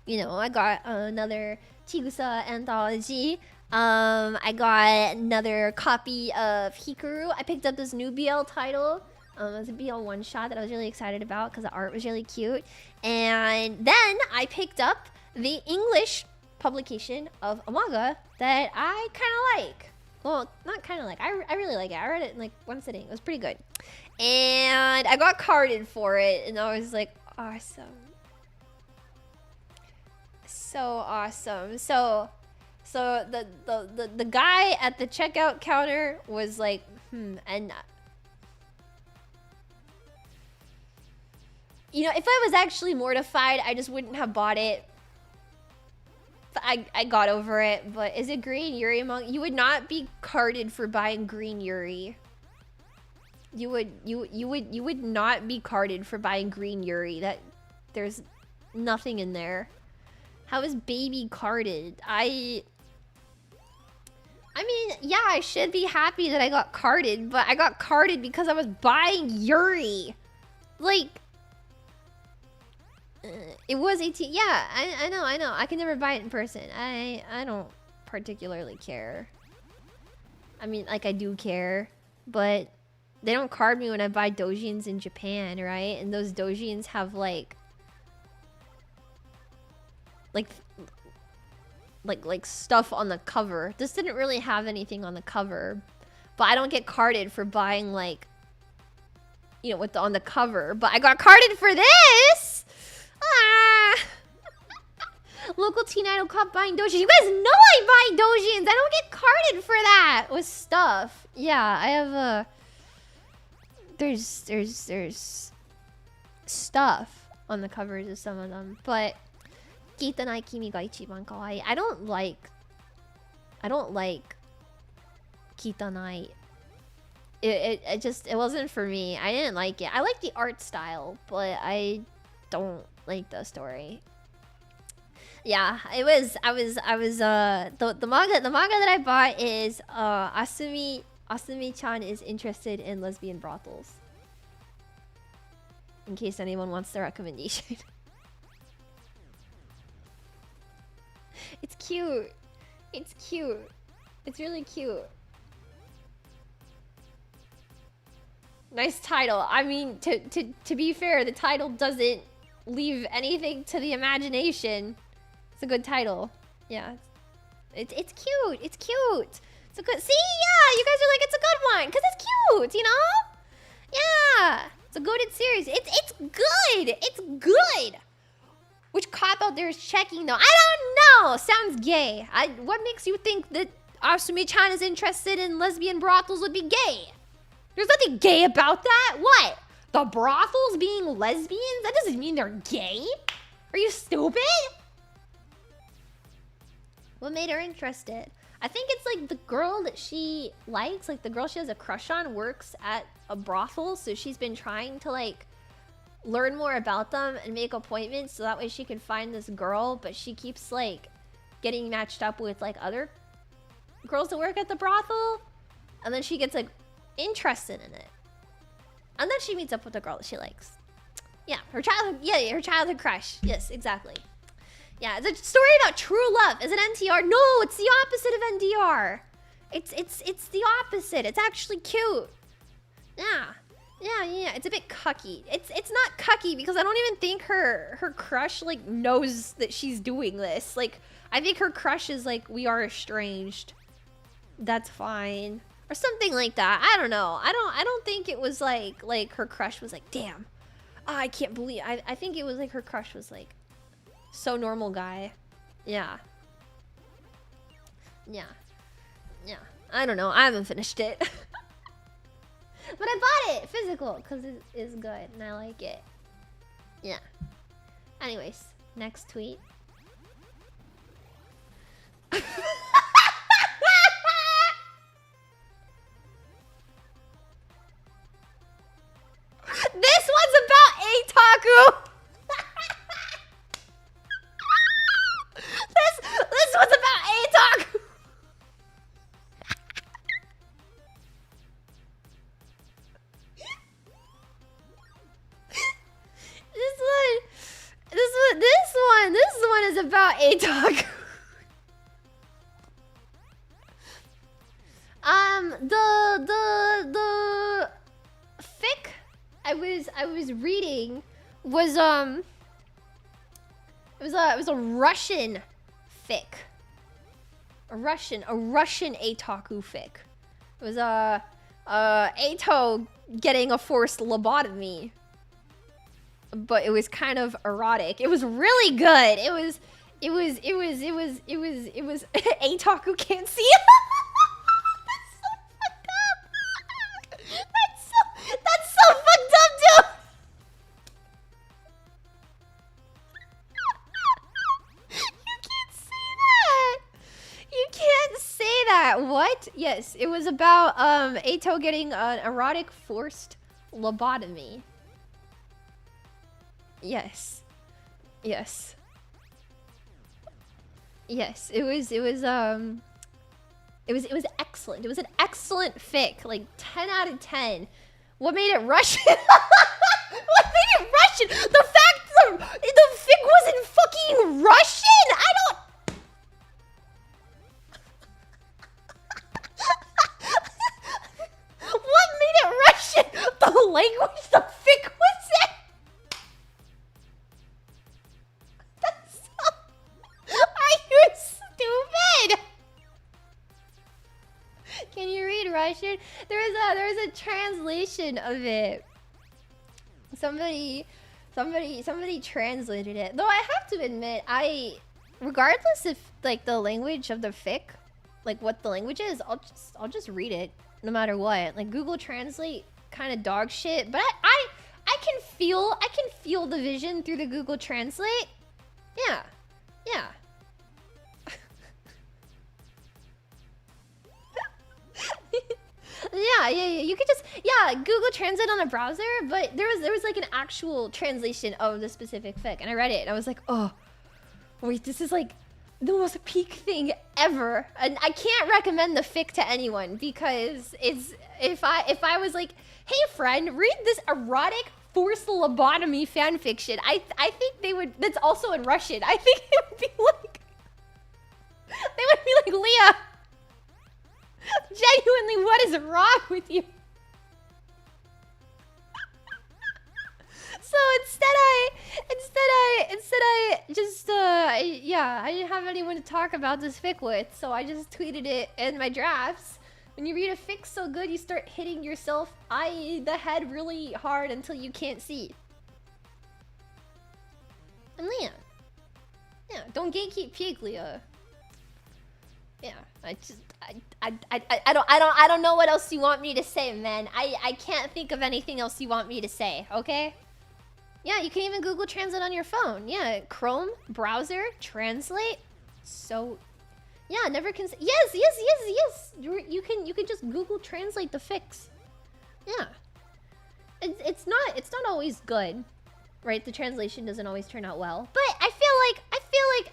You know, I got another Chigusa anthology. I got another copy of Hikaru. I picked up this new BL title. It was a BL one-shot that I was really excited about because the art was really cute. And then I picked up the English publication of a manga that I kind of like. Well, not kind of like. I really like it. I read it in like one sitting. It was pretty good. And I got carded for it, and I was like, awesome. So awesome. So the guy at the checkout counter was like, and you know, if I was actually mortified, I just wouldn't have bought it. I got over it, but is it green Yuri among you would not be carded for buying green Yuri. You would not be carded for buying green Yuri. That there's nothing in there. How is baby carded? I mean, yeah, I should be happy that I got carded, but I got carded because I was buying Yuri. Like, it was 18. Yeah, I know. I can never buy it in person. I don't particularly care. I mean, like, I do care, but they don't card me when I buy doujins in Japan, right? And those doujins have like stuff on the cover. This didn't really have anything on the cover, but I don't get carded for buying like, you know, on the cover. But I got carded for this. Local teen idol caught buying doujins. You guys know I buy doujins. I don't get carded for that with stuff. Yeah, I have a. There's stuff on the covers of some of them, but. Kitanai kimi ga ichiban kawaii. I don't like Kitanai. It wasn't for me. I didn't like it. I like the art style, but I don't like the story. Yeah, it was the manga that I bought is Asumi-chan is interested in lesbian brothels. In case anyone wants the recommendation. It's cute. It's cute. It's really cute. Nice title. I mean, to be fair, the title doesn't leave anything to the imagination. It's a good title. Yeah. It's cute. It's cute. It's a good... See? Yeah! You guys are like, it's a good one. Because it's cute, you know? Yeah. It's a goated series. It's good. It's good. Which cop out there is checking though? I don't know. Sounds gay. What makes you think that Asumi-chan is interested in lesbian brothels would be gay? There's nothing gay about that. What? The brothels being lesbians? That doesn't mean they're gay. Are you stupid? What made her interested? I think it's like the girl that she likes, like the girl she has a crush on works at a brothel, so she's been trying to like learn more about them and make appointments so that way she can find this girl, but she keeps like getting matched up with like other girls that work at the brothel, and then she gets like interested in it, and then she meets up with the girl that she likes. Yeah, her childhood crush. Yes, exactly. Yeah, it's a story about true love. Is it NTR? No, it's the opposite of NDR. It's the opposite. It's actually cute. Yeah. It's a bit cucky. It's not cucky because I don't even think her crush like knows that she's doing this. Like, I think her crush is like, we are estranged. That's fine. Or something like that. I don't know. I don't think it was like her crush was like, damn. Oh, I can't believe. I think it was like her crush was like, so normal guy. Yeah. I don't know. I haven't finished it. But I bought it physical because it is good and I like it. Yeah. Anyways, next tweet. This one's about A-Taku. This one's about A-Taku. This one is about A-Taku. The fic I was reading was it was a Russian fic. A Russian A-Taku fic. It was Ato getting a forced lobotomy. But it was kind of erotic. It was really good. It was A-Taku can't see it. That's so fucked up, dude. You can't say that. What? Yes, it was about Ato getting an erotic forced lobotomy. Yes. It was excellent. It was an excellent fic. Like 10 out of 10. What made it Russian? What made it Russian? The fact the fic wasn't fucking Russian? I don't. What made it Russian? The language the fic was in. Are you stupid? Can you read Russian? There was a translation of it. Somebody translated it. Though I have to admit, regardless if like the language of the fic, like what the language is, I'll just read it no matter what. Like Google Translate kind of dog shit, but I can feel the vision through the Google Translate. Yeah. Yeah. You could just Google Translate on a browser, but there was like an actual translation of the specific fic, and I read it and I was like, oh, wait, this is like the most peak thing ever, and I can't recommend the fic to anyone because it's if I was like, hey friend, read this erotic forced lobotomy fan fiction, I think they would. That's also in Russian. I think it would be like Leah. Genuinely, what is wrong with you? So I didn't have anyone to talk about this fic with, so I just tweeted it in my drafts. When you read a fic so good, you start hitting yourself, i.e. the head really hard until you can't see. And Leah. Yeah, don't gatekeep peak, Leah. Yeah, I don't know what else you want me to say, man. I can't think of anything else you want me to say, okay? Yeah, you can even Google Translate on your phone. Yeah, Chrome browser translate. So, yeah, never can. Yes. You can just Google Translate the fix. Yeah, it's not always good. right? The translation doesn't always turn out well. But I feel like,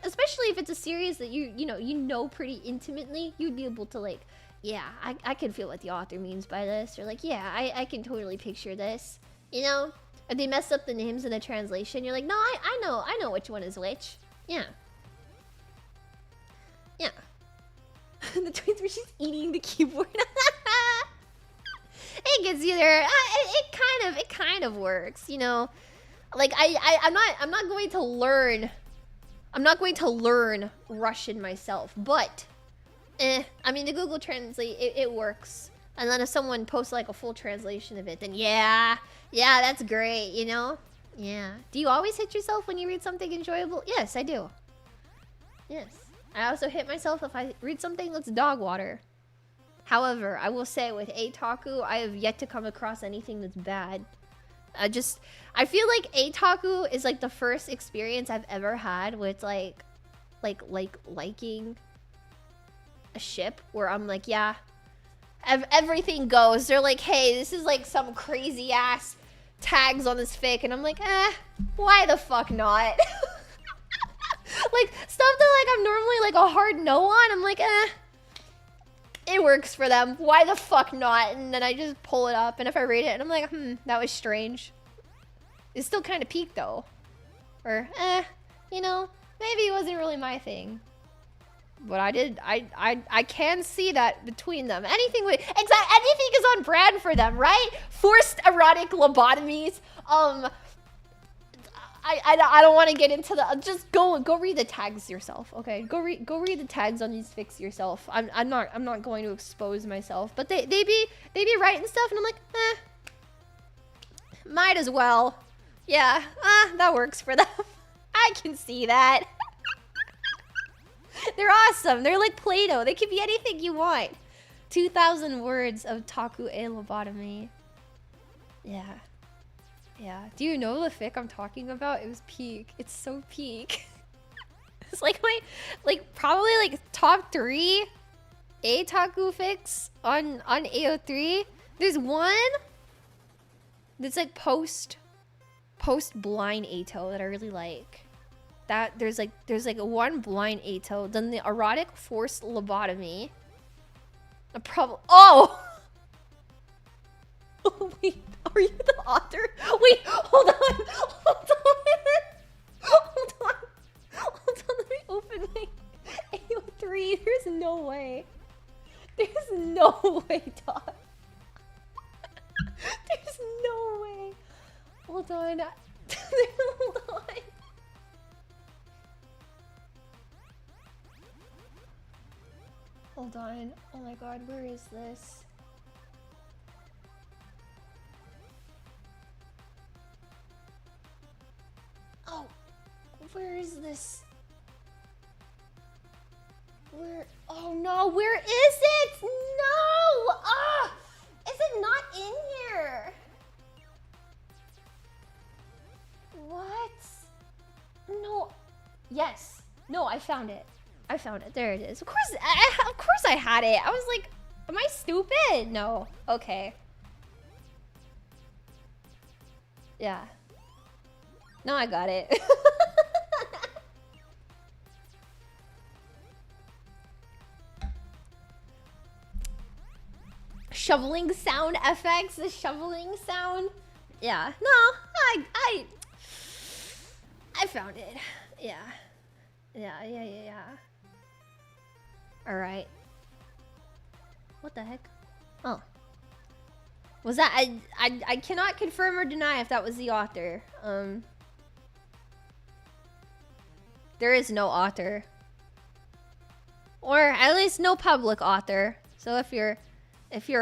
especially if it's a series that you know pretty intimately, you'd be able to like, yeah, I can feel what the author means by this, or like, yeah, I can totally picture this, you know? If they mess up the names in the translation, you're like, no, I know which one is which. Yeah. Yeah. The tweets where she's eating the keyboard. It gets you there. It kind of works, you know. Like I'm not going to learn. I'm not going to learn Russian myself, but I mean the Google Translate it works. And then if someone posts like a full translation of it, then yeah, that's great, you know? Yeah. Do you always hit yourself when you read something enjoyable? Yes, I do. Yes. I also hit myself if I read something that's dog water. However, I will say with A-Taku, I have yet to come across anything that's bad. I feel like A-Taku is like the first experience I've ever had with liking a ship where I'm like, yeah, everything goes. They're like, hey, this is like some crazy ass tags on this fic, and I'm like, why the fuck not? Like stuff that like I'm normally like a hard no on, I'm like, it works for them. Why the fuck not? And then I just pull it up, and if I read it, and I'm like, that was strange. It's still kind of peak though, or you know, maybe it wasn't really my thing. But I can see that between them. Anything is on brand for them, right? Forced erotic lobotomies. I don't want to get into the. Just go read the tags yourself, okay? Go read the tags on these fics yourself. I'm not going to expose myself. But they be writing stuff, and I'm like, might as well. Yeah, that works for them. I can see that. They're awesome. They're like Play-Doh. They can be anything you want. 2,000 words of Taku e lobotomy. Yeah. Yeah. Do you know the fic I'm talking about? It was peak. It's so peak. It's like my, probably like top 3 A-Taku fics on AO3. There's one that's like post blind Ato that I really like. That there's like one blind Ato, then the erotic forced lobotomy. A problem. Oh! Oh wait, are you the author? Wait, hold on. Let me open my AO3. There's no way. There's no way, dog. There's no way. Hold on. Hold on. Hold on. Oh my god, where is this? Oh, where is this? Where? Oh no, where is it? No! Ah! Is it not in here? What? No. Yes. No, I found it. I found it. There it is. Of course I had it. I was like, am I stupid? No. Okay. Yeah. No, I got it. Shoveling sound FX, the shoveling sound. Yeah. No, I found it. Yeah. Yeah. All right. What the heck? Oh. Was that I cannot confirm or deny if that was the author. There is no author. Or at least no public author. So if you're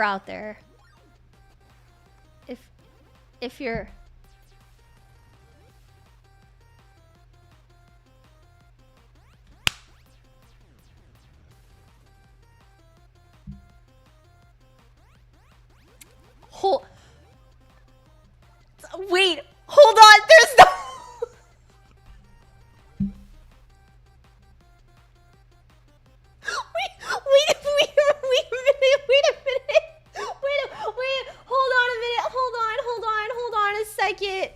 out there, if you're wait, hold on, there's no Wait, hold on a second.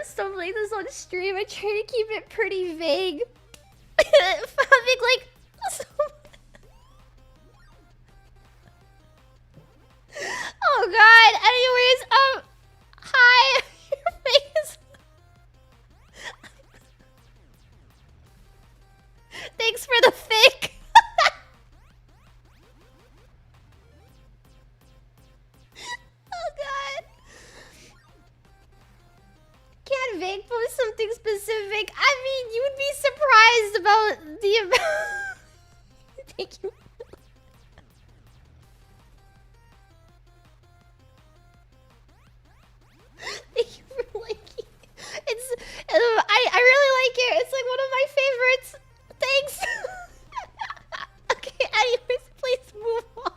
stop playing this on stream. I try to keep it pretty vague. Having like so... Oh god. Anyways, hi. Your face. Thanks for the fic. Oh god. Can't vague post something specific. I mean, you would be surprised about the amount. Thank you. Thank you for liking. It's I really like it. It's like one of my favorites. Thanks. Okay, anyways, please move on.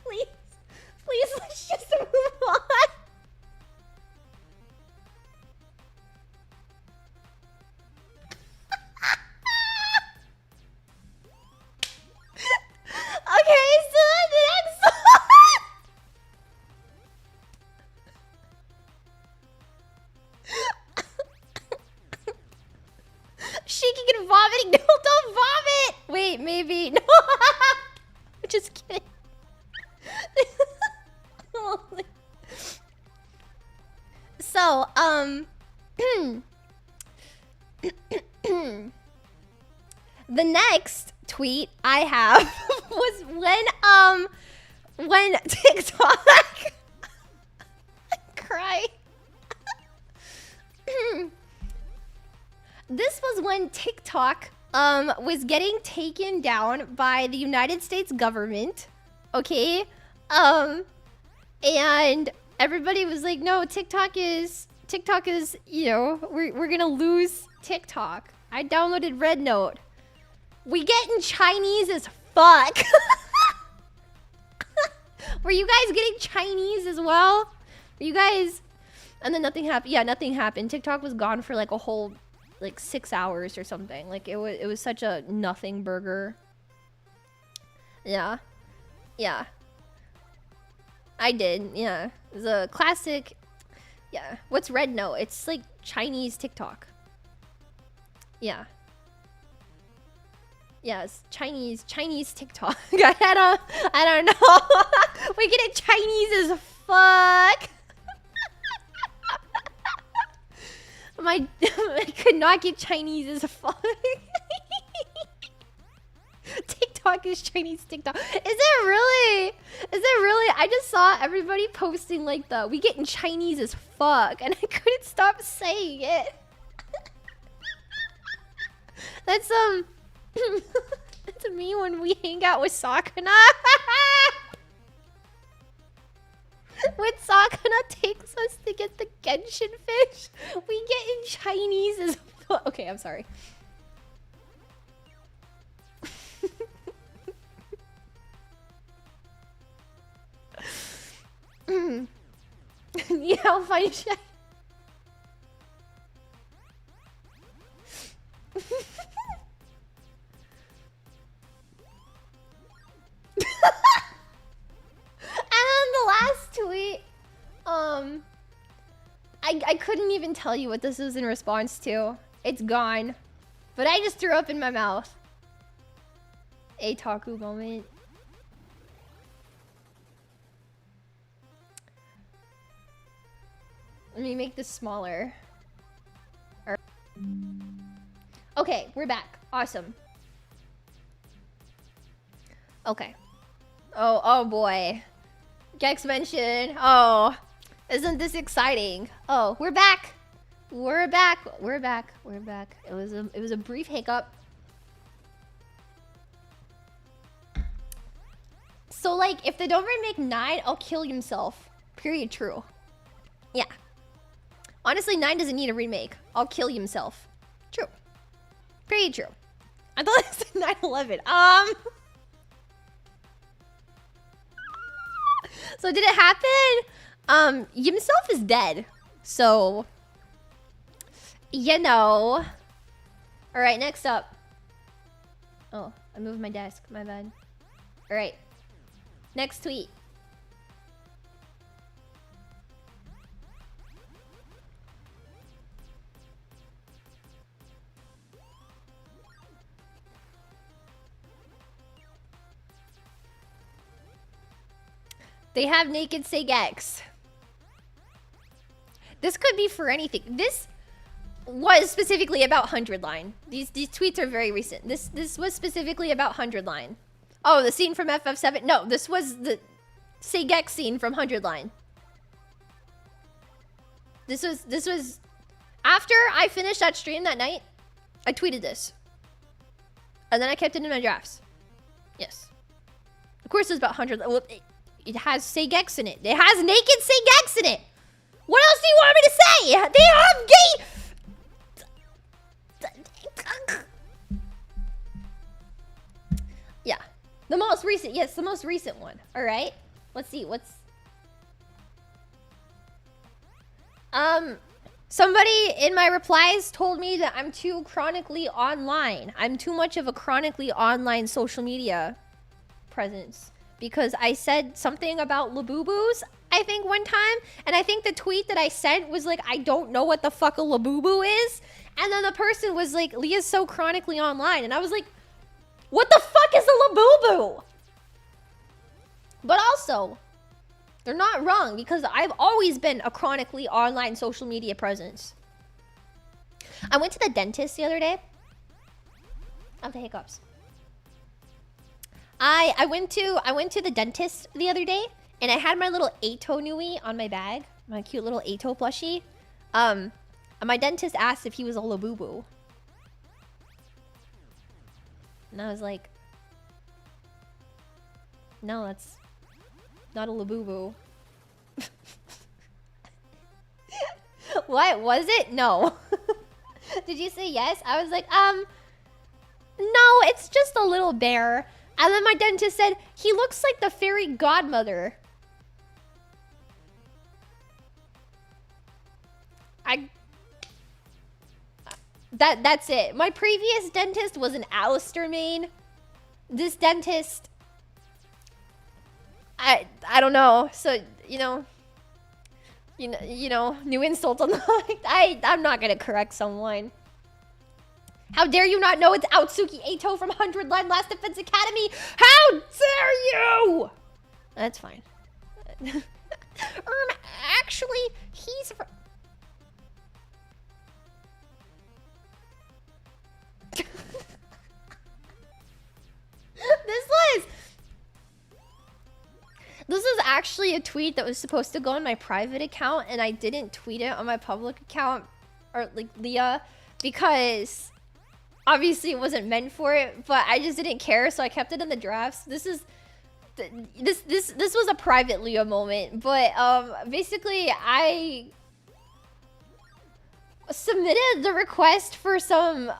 Please, let's just move on. Okay, so the next one. Shaking and vomiting. No, don't vomit. Wait, maybe. No. Just kidding. So, the next tweet I have was when TikTok I cry. This was when TikTok was getting taken down by the United States government. Okay? And everybody was like, no, TikTok is, you know, we're gonna lose TikTok. I downloaded Red Note. We get in Chinese as fuck. Were you guys getting Chinese as well? Were you guys? And then nothing happened. Yeah, nothing happened. TikTok was gone for like a whole, like 6 hours or something. Like it was such a nothing burger. Yeah. Yeah. I did, yeah. It was a classic. Yeah. What's Red Note? It's like Chinese TikTok. Yeah. Yes, Chinese TikTok. I don't know. We get it Chinese as fuck. I could not get Chinese as fuck. TikTok is Chinese TikTok. Is it really? I just saw everybody posting like we get in Chinese as fuck, and I couldn't stop saying it. That's it's me when we hang out with Sakuna. When Sakuna takes us to get the Genshin fish, we get in Chinese as fuck. Okay, I'm sorry. Yeah, I'll find Shai. And then the last tweet, I couldn't even tell you what this was in response to. It's gone. But I just threw up in my mouth. A-Taku moment. Let me make this smaller. Okay, we're back. Awesome. Okay. Oh boy. Gex mention. Oh, isn't this exciting? Oh, we're back. We're back. It was a brief hiccup. So like, if they don't remake 9, I'll kill himself. Period. True. Yeah. Honestly, 9 doesn't need a remake. I'll kill himself. True. Pretty true. I thought it was 9/11. So did it happen? Himself is dead. So, you know. All right, next up. Oh, I moved my desk. My bad. All right. Next tweet. They have naked Seigex. This could be for anything. This was specifically about 100 line. These tweets are very recent. This was specifically about 100 line. Oh, the scene from FF7. No, this was the Seigex scene from 100 line. This was after I finished that stream that night. I tweeted this. And then I kept it in my drafts. Yes. Of course it's about 100. Well, it has Seigex in it. It has naked Seigex in it. What else do you want me to say? They have gay... Yeah. The most recent. Yes, the most recent one. Alright. Let's see. What's... Somebody in my replies told me that I'm too chronically online. I'm too much of a chronically online social media presence. Because I said something about Labubu's, I think, one time. And I think the tweet that I sent was like, I don't know what the fuck a Labubu is. And then the person was like, Leah's so chronically online. And I was like, what the fuck is a Labubu? But also, they're not wrong, because I've always been a chronically online social media presence. I went to the dentist the other day. I have the hiccups. I went to the dentist the other day, and I had my little Ato Nui on my bag, my cute little Ato plushie. And my dentist asked if he was a Labubu. And I was like, no, that's not a Labubu. What was it? No. Did you say yes? I was like, no, it's just a little bear. And then my dentist said, he looks like the fairy godmother. That's it. My previous dentist was an Alistair main. This dentist, I don't know. So, you know, new insult on the I'm not gonna correct someone. How dare you not know it's Outsuki Ato from 100 Line Last Defense Academy? How dare you? That's fine. Actually, he's from... This was actually a tweet that was supposed to go on my private account, and I didn't tweet it on my public account, or like Leah, because obviously it wasn't meant for it, but I just didn't care, so I kept it in the drafts. This was a private Leah moment, but basically I submitted the request for some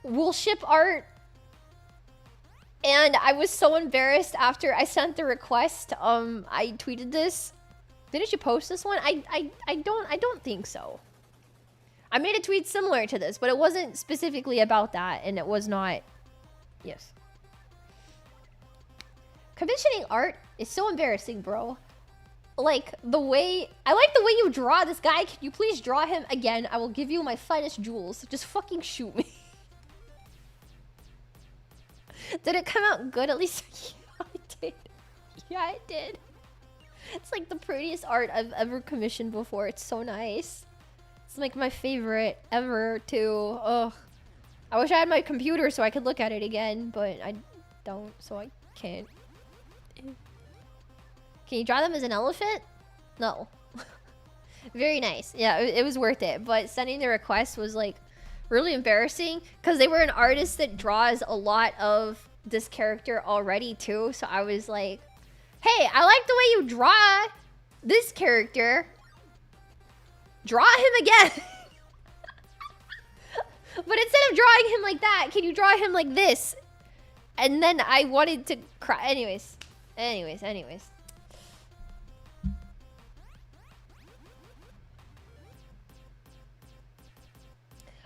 woolship art. And I was so embarrassed after I sent the request. I tweeted this. Didn't you post this one? I don't think so. I made a tweet similar to this, but it wasn't specifically about that, and it was not. Yes. Commissioning art is so embarrassing, bro. Like the way you draw this guy. Can you please draw him again? I will give you my finest jewels. Just fucking shoot me. Did it come out good at least? Yeah, it did. Yeah, it did. It's like the prettiest art I've ever commissioned before. It's so nice. It's like my favorite ever, too. Ugh. I wish I had my computer so I could look at it again, but I don't, so I can't. Can you draw them as an elephant? No. Very nice. Yeah, it was worth it, but sending the request was like really embarrassing because they were an artist that draws a lot of this character already too. So I was like, hey, I like the way you draw this character. Draw him again. But instead of drawing him like that, can you draw him like this? And then I wanted to cry. Anyways.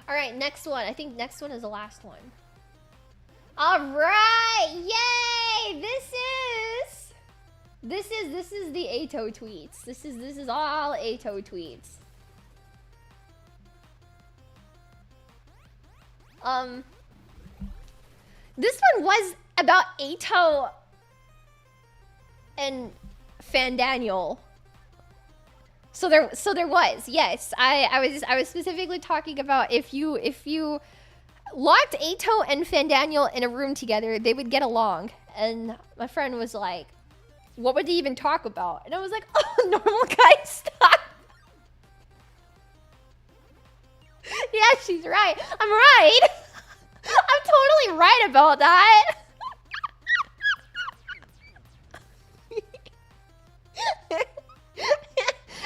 All right, next one. I think next one is the last one. All right, yay! This is the Ato tweets. This is all Ato tweets. This one was about Ato and Fandaniell. So there was, yes. I was specifically talking about if you locked A-Taku and Fandaniell in a room together, they would get along. And my friend was like, what would they even talk about? And I was like, oh, normal guy stuff. Yeah, she's right. I'm right. I'm totally right about that.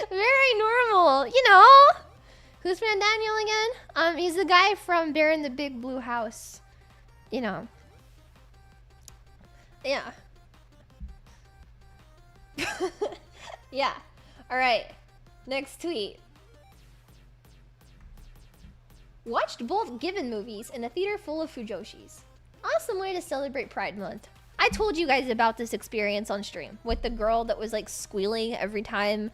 Very normal, you know. Who's Fandaniell again? He's the guy from Bear in the Big Blue House. You know. Yeah. Yeah. Alright. Next tweet. Watched both Given movies in a theater full of Fujoshis. Awesome way to celebrate Pride Month. I told you guys about this experience on stream with the girl that was like squealing every time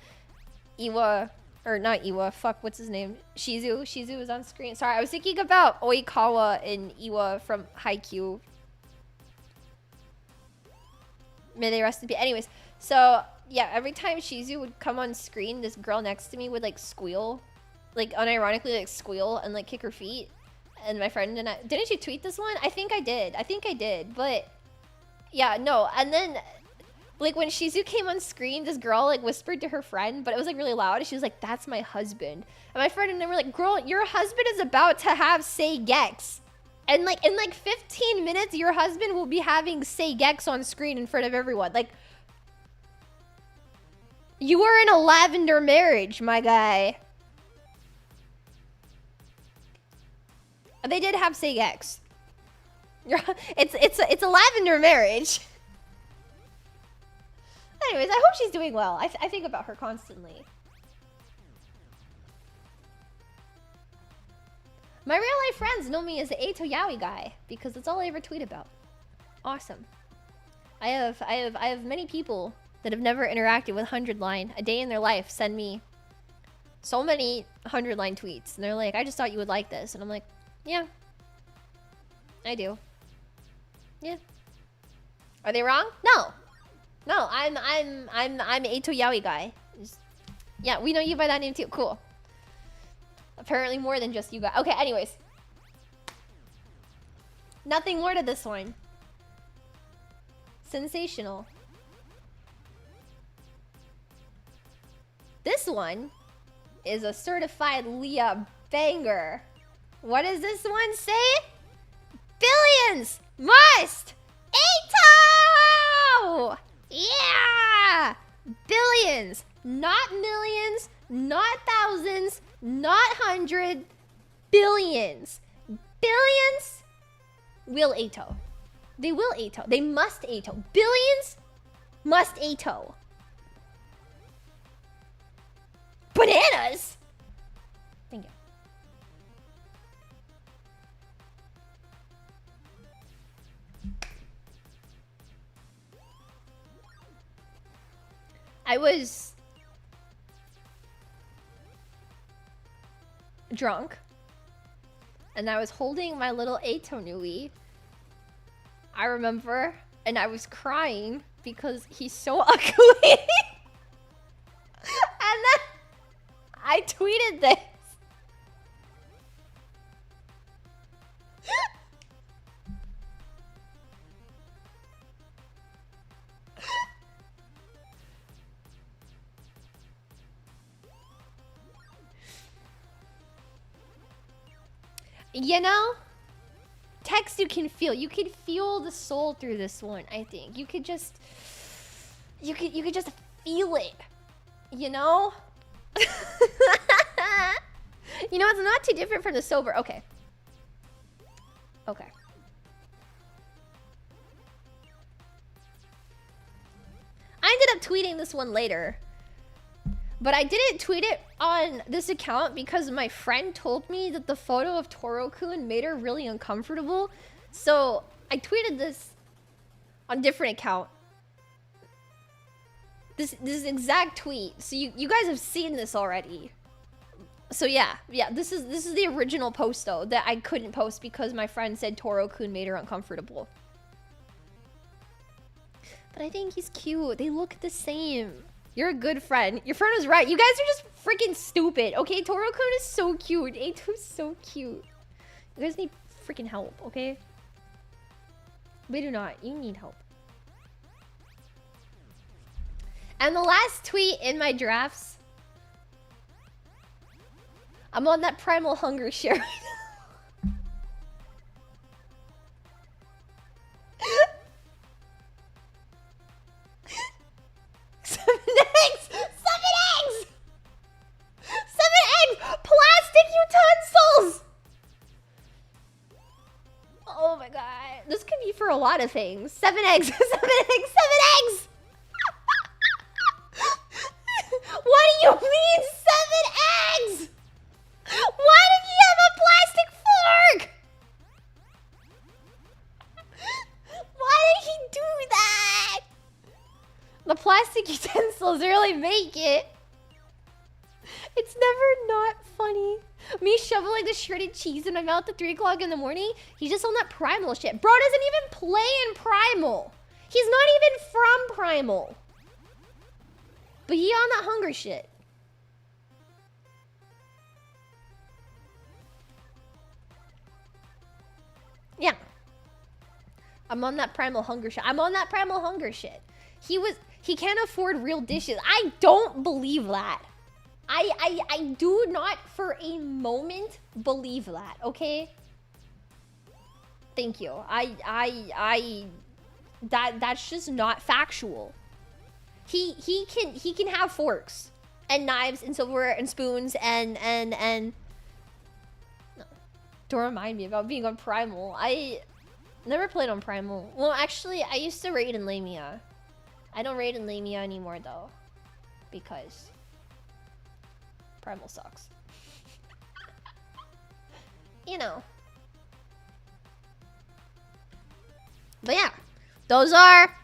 Iwa, or not Iwa, fuck, what's his name? Shizu was on screen. Sorry, I was thinking about Oikawa and Iwa from Haikyuu. May they rest in peace. Anyways, so yeah, every time Shizu would come on screen, this girl next to me would like squeal. Like unironically like squeal and like kick her feet. And my friend and I, didn't you tweet this one? I think I did, but yeah, no. And then like when Shizu came on screen, this girl like whispered to her friend, but it was like really loud. And she was like, that's my husband. And my friend and I were like, girl, your husband is about to have Seigex. And like in like 15 minutes, your husband will be having Seigex on screen in front of everyone. Like, you are in a lavender marriage, my guy. They did have Seigex. It's a lavender marriage. Anyways, I hope she's doing well. I think about her constantly. My real life friends know me as the Eito Yaoi guy because that's all I ever tweet about. Awesome. I have many people that have never interacted with 100-line a day in their life send me so many 100-line tweets, and they're like, "I just thought you would like this," and I'm like, "Yeah, I do." Yeah. Are they wrong? No. No, I'm Eito Yaoi guy. Yeah, we know you by that name too. Cool. Apparently more than just you guys. Okay, anyways. Nothing more to this one. Sensational. This one is a certified Leah banger. What does this one say? Billions must Eito! Yeah! Billions, not millions, not thousands, not hundred, billions. Billions will Eito. They will Eito. They must Eito. Billions must Eito. Bananas! Thank you. I was drunk and I was holding my little Eito Nui. I remember, and I was crying because he's so ugly. And then I tweeted this. You know, text you can feel. You can feel the soul through this one, I think. You could just just feel it. You know? You know, it's not too different from the sober. Okay. Okay. I ended up tweeting this one later. But I didn't tweet it on this account because my friend told me that the photo of Toro-kun made her really uncomfortable. So I tweeted this on a different account. This exact tweet. So you guys have seen this already. So yeah, this is the original post though that I couldn't post because my friend said Toro-kun made her uncomfortable. But I think he's cute. They look the same. You're a good friend. Your friend was right. You guys are just freaking stupid. Okay, Toro-kun is so cute. A2's so cute. You guys need freaking help, okay? We do not. You need help. And the last tweet in my drafts. I'm on that primal hunger share right now. Seven eggs! 7 eggs! 7 eggs! Plastic utensils! Oh my god. This could be for a lot of things. 7 eggs! 7 eggs! 7 eggs! What do you mean 7 eggs? Why did he have a plastic fork? Why did he do that? The plastic utensils really make it. It's never not funny. Me shoveling the shredded cheese in my mouth at 3 o'clock in the morning. He's just on that primal shit. Bro doesn't even play in primal. He's not even from primal. But he on that hunger shit. Yeah. I'm on that primal hunger shit. I'm on that primal hunger shit. He can't afford real dishes. I don't believe that. I do not for a moment believe that, okay? Thank you. That's just not factual. He can have forks and knives and silverware and spoons and no. Don't remind me about being on primal. I never played on primal. Well, actually, I used to raid in Lamia. I don't raid in Lamia anymore though, because primal sucks. You know. But yeah, those are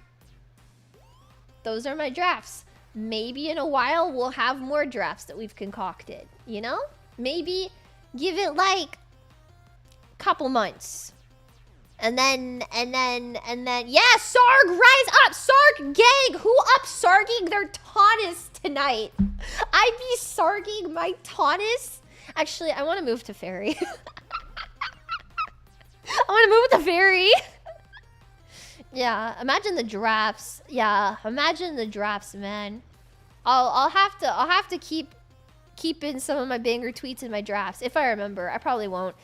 my drafts. Maybe in a while we'll have more drafts that we've concocted, you know? Maybe give it like a couple months. And then, yeah, Sarg, rise up! Sarg gang! Who up Sarging their Taunus tonight? I be Sarging my Taunus? Actually, I want to move to Fairy. I want to move with the Fairy. Yeah, imagine the drafts. Yeah, imagine the drafts, man. I'll have to keep in some of my banger tweets in my drafts if I remember. I probably won't.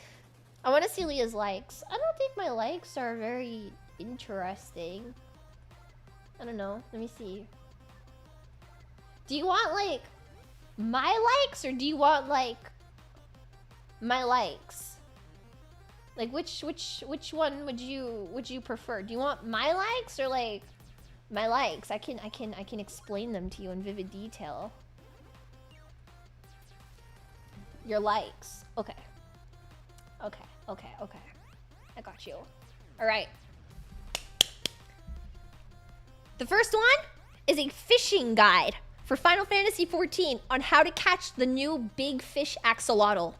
I want to see Leah's likes. I don't think my likes are very interesting. I don't know. Let me see. Do you want like my likes or do you want like my likes? Like which one would you prefer? Do you want my likes or like my likes? I can explain them to you in vivid detail. Your likes. Okay. I got you. All right. The first one is a fishing guide for Final Fantasy XIV on how to catch the new big fish axolotl.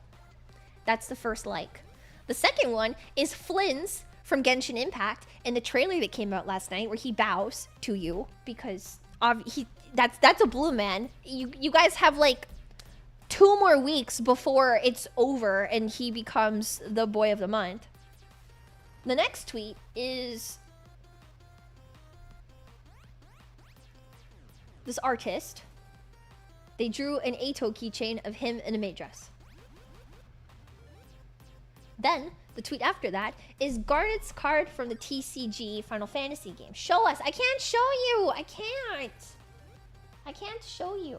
That's the first like. The second one is Flynn's from Genshin Impact in the trailer that came out last night where he bows to you because that's a blue man. You guys have like 2 more weeks before it's over and he becomes the boy of the month. The next tweet is this artist. They drew an A-Taku keychain of him in a maid dress. Then, the tweet after that is Garnet's card from the TCG Final Fantasy game. Show us. I can't show you. I can't show you.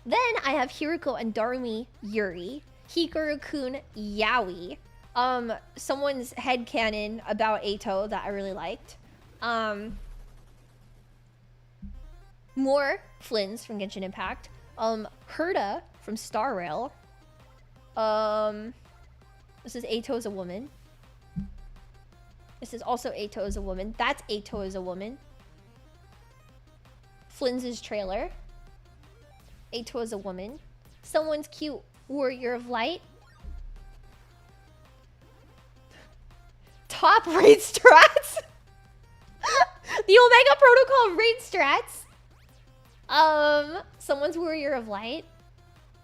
Then I have Hiriko and Darumi Yuri, Hikaru-kun Yaoi, someone's headcanon about Ato that I really liked. More Flynn's from Genshin Impact. Herda from Star Rail. This is Ato as a woman. This is also Ato as a woman. That's Ato as a woman. Flynn's trailer. Ato as a woman. Someone's cute warrior of light. Top raid strats. The Omega Protocol raid strats. Someone's Warrior of Light.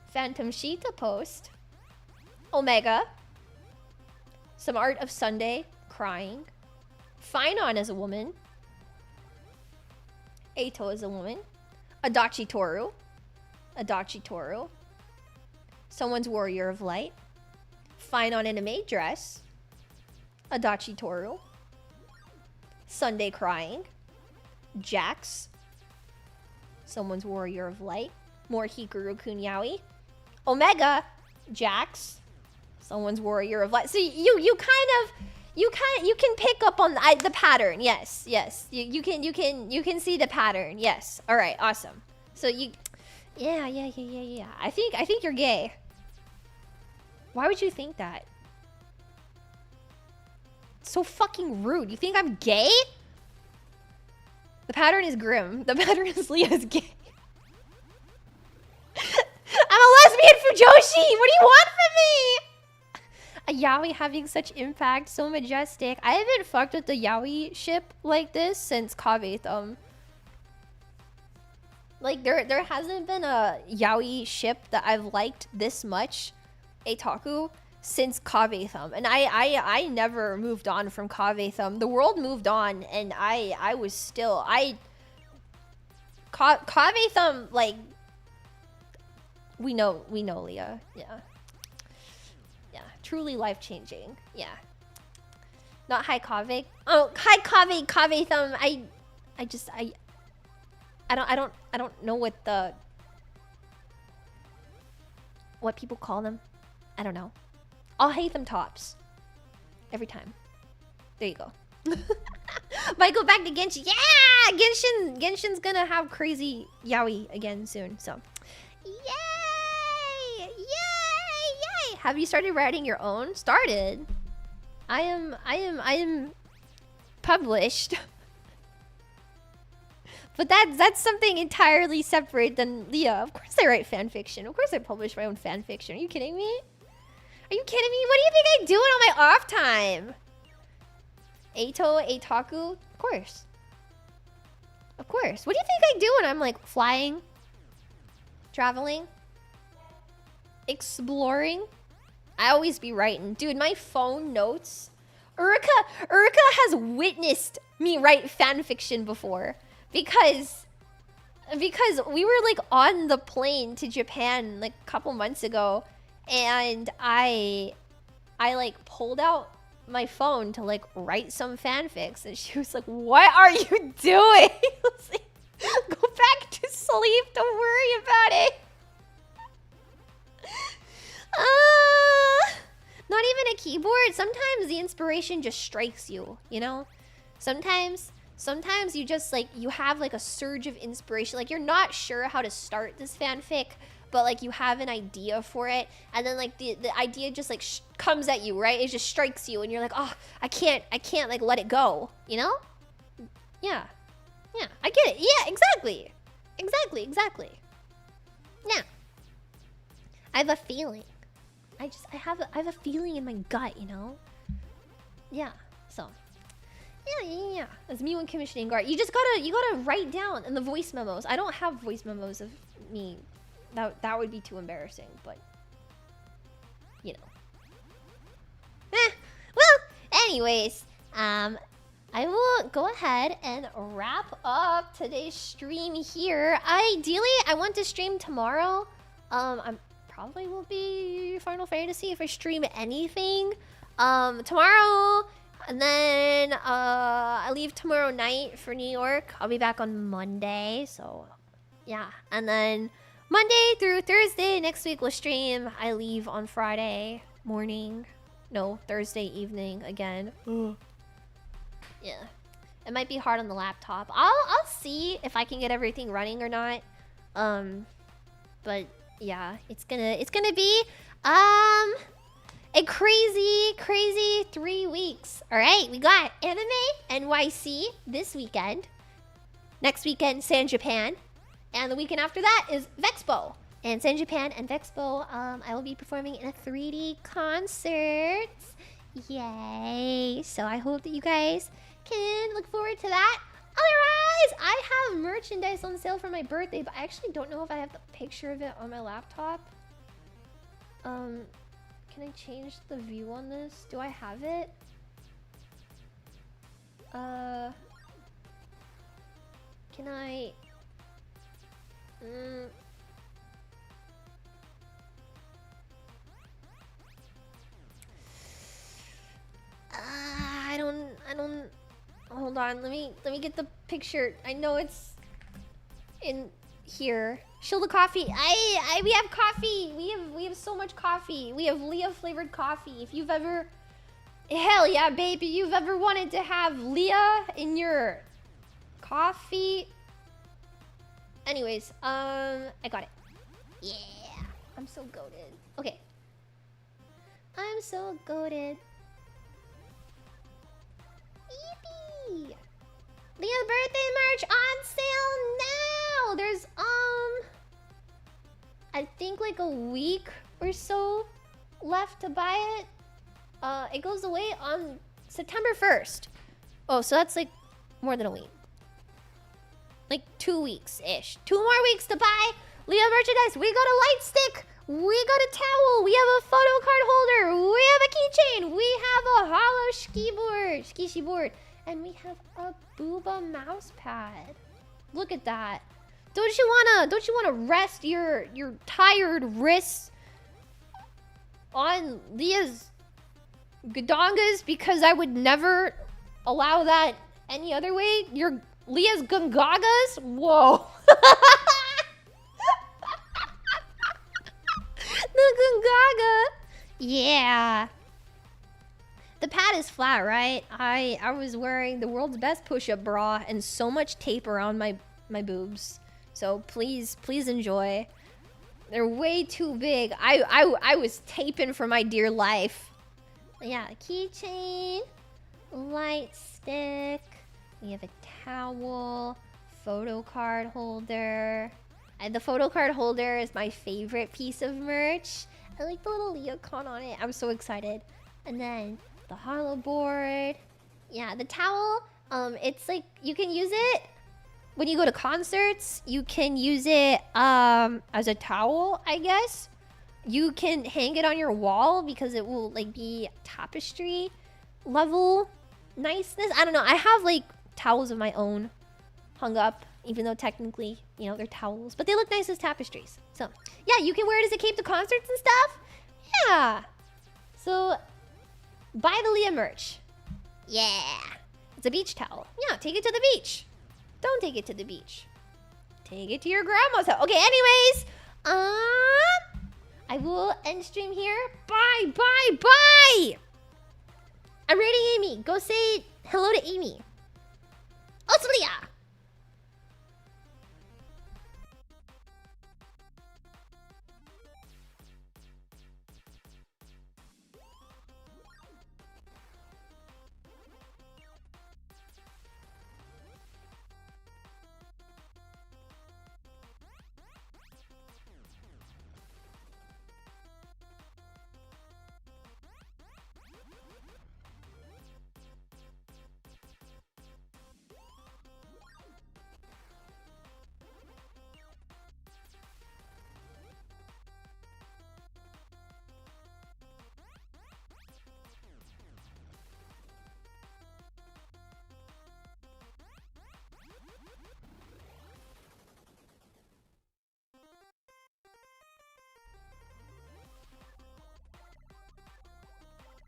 Phantom Sheeta post. Omega. Some art of Sunday crying. Finon as a woman. Eito as a woman. Adachi Toru. Adachi Toru. Someone's Warrior of Light. Finon in a maid dress. Adachi Toru. Sunday crying. Jax. Someone's Warrior of Light. More Hikaru Kunyaoi. Omega. Jax. Someone's Warrior of Light. So you can pick up on the pattern. Yes. You can see the pattern. Yes. All right. Awesome. So yeah. I think you're gay. Why would you think that? So fucking rude. You think I'm gay? The pattern is grim. The pattern is Leah's gay. I'm a lesbian Fujoshi! What do you want from me? A yaoi having such impact, so majestic. I haven't fucked with the yaoi ship like this since Kave Thumb. Like, there hasn't been a yaoi ship that I've liked this much, A-Taku, since Kave Thumb. And I never moved on from Kave Thumb. The world moved on, and I was still... Kave Thumb, like... We know, Leah. Yeah. Truly life-changing. Yeah. Not High Kave. Oh, High Kave Thumb. I don't know what people call them. I don't know. I'll hate them tops. Every time. There you go. Might go back to Genshin. Yeah! Genshin's gonna have crazy yaoi again soon, so. Yay! Have you started writing your own? Started. I am published. But that's something entirely separate than Leah. Of course I write fan fiction. Of course I publish my own fan fiction. Are you kidding me? Are you kidding me? What do you think I do on my off time? A-Taku? Of course. Of course. What do you think I do when I'm like flying? Traveling? Exploring? I always be writing. Dude, my phone notes. Uruka has witnessed me write fan fiction before. Because we were like on the plane to Japan like a couple months ago, and I like pulled out my phone to like write some fanfics, and she was like, "What are you doing?" I was like, "Go back to sleep. Don't worry about it." Not even a keyboard. Sometimes the inspiration just strikes you, you know? Sometimes you just like, you have like a surge of inspiration. Like you're not sure how to start this fanfic, but like you have an idea for it. And then like the idea just like comes at you, right? It just strikes you and you're like, oh, I can't like let it go, you know? Yeah, I get it. Yeah, exactly. Yeah. I have a feeling. I have a feeling in my gut, you know? Yeah, so. Yeah. That's me when commissioning guard. You gotta write down in the voice memos. I don't have voice memos of me. That would be too embarrassing, but you know. Well, anyways, I will go ahead and wrap up today's stream here. Ideally, I want to stream tomorrow. I'm probably will be Final Fantasy if I stream anything. Tomorrow, and then I leave tomorrow night for New York. I'll be back on Monday, so yeah. And then Monday through Thursday next week we'll stream. I leave on Friday morning. No, Thursday evening again. Yeah. It might be hard on the laptop. I'll see if I can get everything running or not. But yeah, it's gonna be a crazy 3 weeks. All right, we got Anime NYC this weekend. Next weekend, San Japan, and the weekend after that is Vexpo. And San Japan and Vexpo, I will be performing in a 3D concert. Yay! So I hope that you guys can look forward to that. Otherwise, I have merchandise on sale for my birthday, but I actually don't know if I have the picture of it on my laptop. Can I change the view on this? Do I have it? Can I... I don't... Hold on, let me get the picture. I know it's in here. Shield of coffee. We have coffee. We have so much coffee. We have Leah flavored coffee. If you've ever... Hell yeah, baby. You've ever wanted to have Leah in your coffee. Anyways, I got it. Yeah. I'm so goated. Okay. I'm so goated. Yippee! Leah's birthday merch on sale now! There's, I think like a week or so left to buy it. It goes away on September 1st. Oh, so that's like more than a week. Like 2 weeks-ish. 2 more weeks to buy Leah merchandise. We got a light stick. We got a towel. We have a photo card holder. We have a keychain. We have a hollow skishi board. And we have a booba mouse pad. Look at that. Don't you wanna rest your tired wrists on Leah's gadongas? Because I would never allow that any other way. Your Leah's gungagas? Whoa. The gungaga. Yeah. The pad is flat, right? I was wearing the world's best push-up bra and so much tape around my boobs. So please enjoy. They're way too big. I was taping for my dear life. Yeah, keychain, light stick. We have a towel, photo card holder. And the photo card holder is my favorite piece of merch. I like the little Leocon on it. I'm so excited. And then the hollow board. Yeah, the towel. It's like you can use it when you go to concerts. You can use it as a towel, I guess. You can hang it on your wall because it will like be tapestry level niceness. I don't know. I have like towels of my own hung up, even though technically, you know, they're towels, but they look nice as tapestries. So yeah, you can wear it as a cape to concerts and stuff. Yeah. So buy the Leah merch. Yeah. It's a beach towel. Yeah, take it to the beach. Don't take it to the beach. Take it to your grandma's house. Okay, anyways. I will end stream here. Bye, bye, bye! I'm rating Amy. Go say hello to Amy. Otsulia!